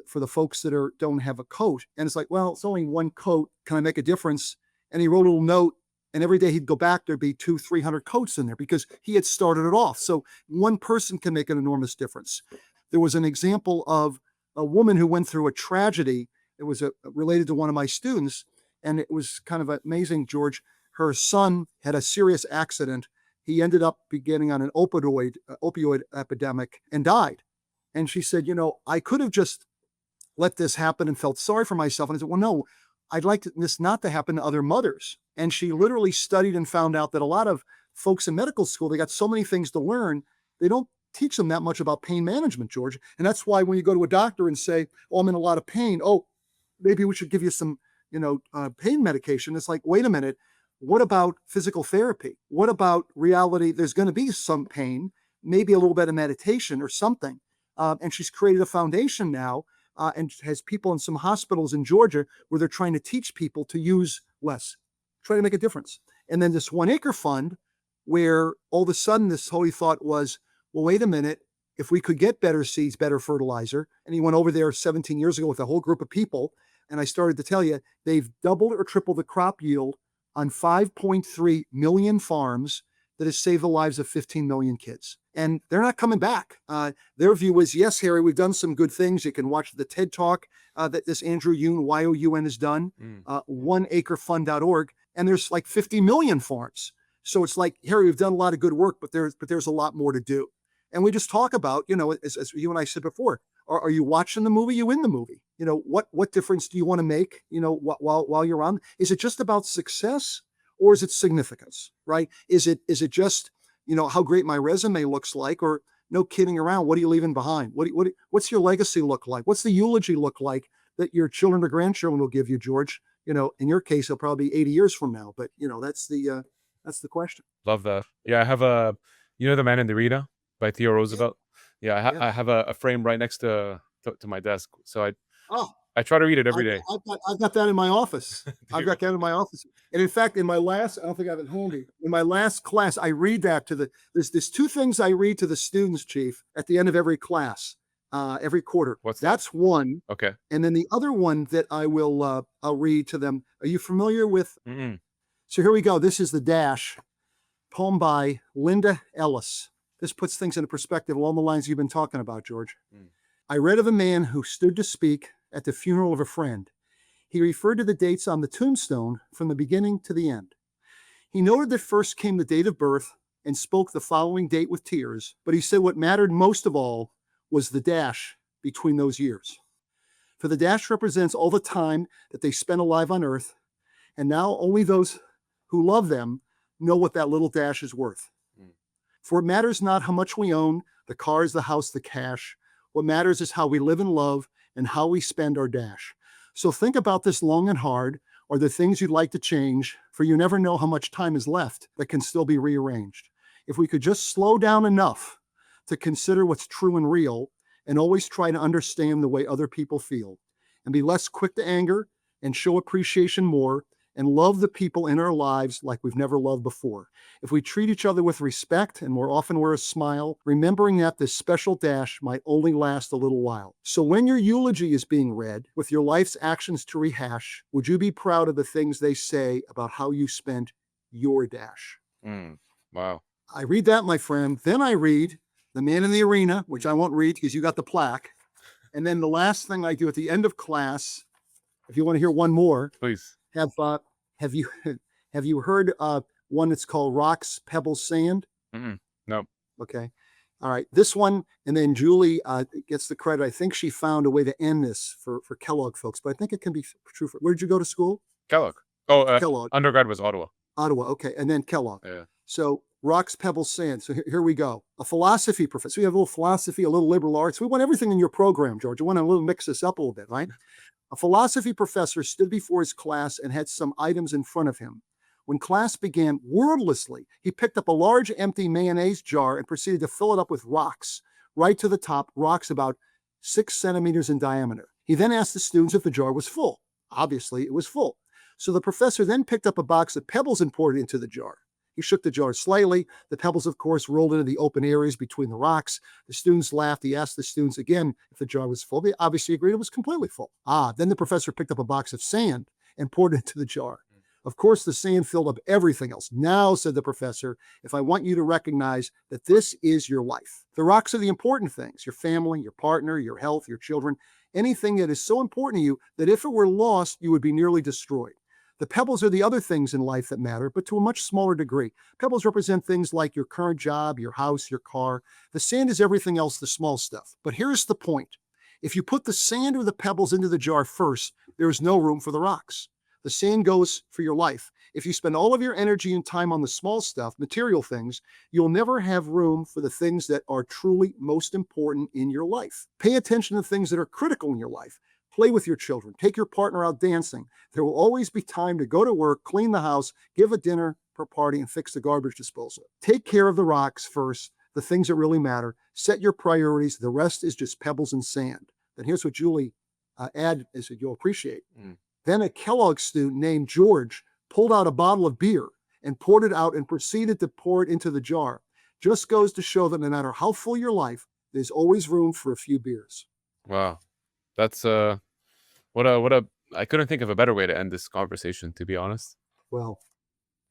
for the folks that don't have a coat? And it's like, well, it's only one coat. Can I make a difference? And he wrote a little note, and every day he'd go back, there'd be 200-300 coats in there because he had started it off. So one person can make an enormous difference. there was an example of a woman who went through a tragedy. It was related to one of my students, and it was kind of amazing, George. Her son had a serious accident. He ended up getting on an opioid epidemic and died. And she said, I could have just let this happen and felt sorry for myself. And I said, well, no, I'd like this not to happen to other mothers. And she literally studied and found out that a lot of folks in medical school, they got so many things to learn, they don't teach them that much about pain management, George. And that's why when you go to a doctor and say, oh, I'm in a lot of pain. Oh, maybe we should give you some, pain medication. It's like, wait a minute. What about physical therapy? What about reality? There's going to be some pain, maybe a little bit of meditation or something. And she's created a foundation now and has people in some hospitals in Georgia where they're trying to teach people to use less, try to make a difference. And then this 1 acre fund where all of a sudden this holy thought was, well, wait a minute, if we could get better seeds, better fertilizer. And he went over there 17 years ago with a whole group of people. And I started to tell you, they've doubled or tripled the crop yield on 5.3 million farms that has saved the lives of 15 million kids. And they're not coming back. Their view is, yes, Harry, we've done some good things. You can watch the TED Talk that this Andrew Youn, Y-O-U-N, has done, 1acrefund.org. And there's like 50 million farms. So it's like, Harry, we've done a lot of good work, but there's a lot more to do. And we just talk about, as you and I said before, are you watching the movie? You in the movie? What difference do you want to make? While you're on, is it just about success or is it significance? Right? Is it just how great my resume looks like, or no kidding around? What are you leaving behind? What's your legacy look like? What's the eulogy look like that your children or grandchildren will give you, George? In your case, it'll probably be 80 years from now. But that's the question. Love that. Yeah, I have The Man in the Arena by Theo Roosevelt. Yeah, I have a frame right next to my desk. So I try to read it every day. I've got that in my office. I've got that in my office. And in fact, I don't think I have it handy. In my last class, I read that there's 2 things I read to the students, Chief, at the end of every class, every quarter. That's one. Okay. And then the other one that I'll read to them. Are you familiar with? Mm-mm. So here we go. This is The Dash, poem by Linda Ellis. This puts things into perspective along the lines you've been talking about, George. I read of a man who stood to speak at the funeral of a friend. He referred to the dates on the tombstone from the beginning to the end. He noted that first came the date of birth and spoke the following date with tears, but he said what mattered most of all was the dash between those years. For the dash represents all the time that they spent alive on earth, and now only those who love them know what that little dash is worth. For it matters not how much we own, the cars, the house, the cash. What matters is how we live and love and how we spend our dash. So think about this long and hard, or the things you'd like to change, for you never know how much time is left that can still be rearranged. If we could just slow down enough to consider what's true and real, and always try to understand the way other people feel, and be less quick to anger and show appreciation more, and love the people in our lives like we've never loved before. If we treat each other with respect and more often wear a smile, remembering that this special dash might only last a little while. So when your eulogy is being read, with your life's actions to rehash, would you be proud of the things they say about how you spent your dash? Wow. I read that, my friend. Then I read The Man in the Arena, which I won't read because you got the plaque. And then the last thing I do at the end of class, if you want to hear one more, Please. Have you heard one that's called Rocks, Pebbles, Sand? No. Okay. All right. This one, and then Julie gets the credit. I think she found a way to end this for Kellogg folks, but I think it can be true for. Where did you go to school? Kellogg. Kellogg. Undergrad was Ottawa. Ottawa. Okay. And then Kellogg. Yeah. So Rocks, Pebbles, Sand. So here we go. A philosophy professor. We have a little philosophy, a little liberal arts. We want everything in your program, George. We want to mix this up a little bit, right? A philosophy professor stood before his class and had some items in front of him. When class began, wordlessly, he picked up a large empty mayonnaise jar and proceeded to fill it up with rocks, right to the top, rocks about 6 centimeters in diameter. He then asked the students if the jar was full. Obviously, it was full. So the professor then picked up a box of pebbles and poured it into the jar. He shook the jar slightly. The pebbles, of course, rolled into the open areas between the rocks. The students laughed. He asked the students again if the jar was full. They obviously agreed it was completely full. Then the professor picked up a box of sand and poured it into the jar. Of course, the sand filled up everything else. Now, said the professor, if I want you to recognize that this is your life. The rocks are the important things, your family, your partner, your health, your children, anything that is so important to you that if it were lost, you would be nearly destroyed. The pebbles are the other things in life that matter, but to a much smaller degree. Pebbles represent things like your current job, your house, your car. The sand is everything else, the small stuff. But here's the point. If you put the sand or the pebbles into the jar first, there is no room for the rocks. The sand goes for your life. If you spend all of your energy and time on the small stuff, material things, you'll never have room for the things that are truly most important in your life. Pay attention to things that are critical in your life. Play with your children. Take your partner out dancing. There will always be time to go to work, clean the house, give a dinner per party, and fix the garbage disposal. Take care of the rocks first, the things that really matter. Set your priorities. The rest is just pebbles and sand. Then here's what Julie added, is that you'll appreciate. Then a Kellogg student named George pulled out a bottle of beer and poured it out and proceeded to pour it into the jar. Just goes to show that no matter how full your life, there's always room for a few beers. Wow. That's what a I couldn't think of a better way to end this conversation, to be honest. Well,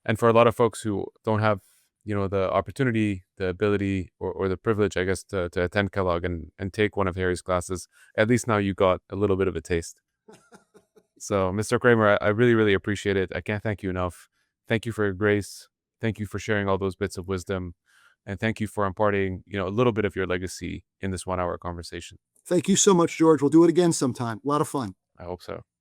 And for a lot of folks who don't have, the opportunity, the ability, or the privilege, I guess, to attend Kellogg and take one of Harry's classes, at least now you got a little bit of a taste. So, Mr. Kraemer, I really, really appreciate it. I can't thank you enough. Thank you for your grace. Thank you for sharing all those bits of wisdom. And thank you for imparting, a little bit of your legacy in this 1 hour conversation. thank you so much, George. We'll do it again sometime. A lot of fun. I hope so.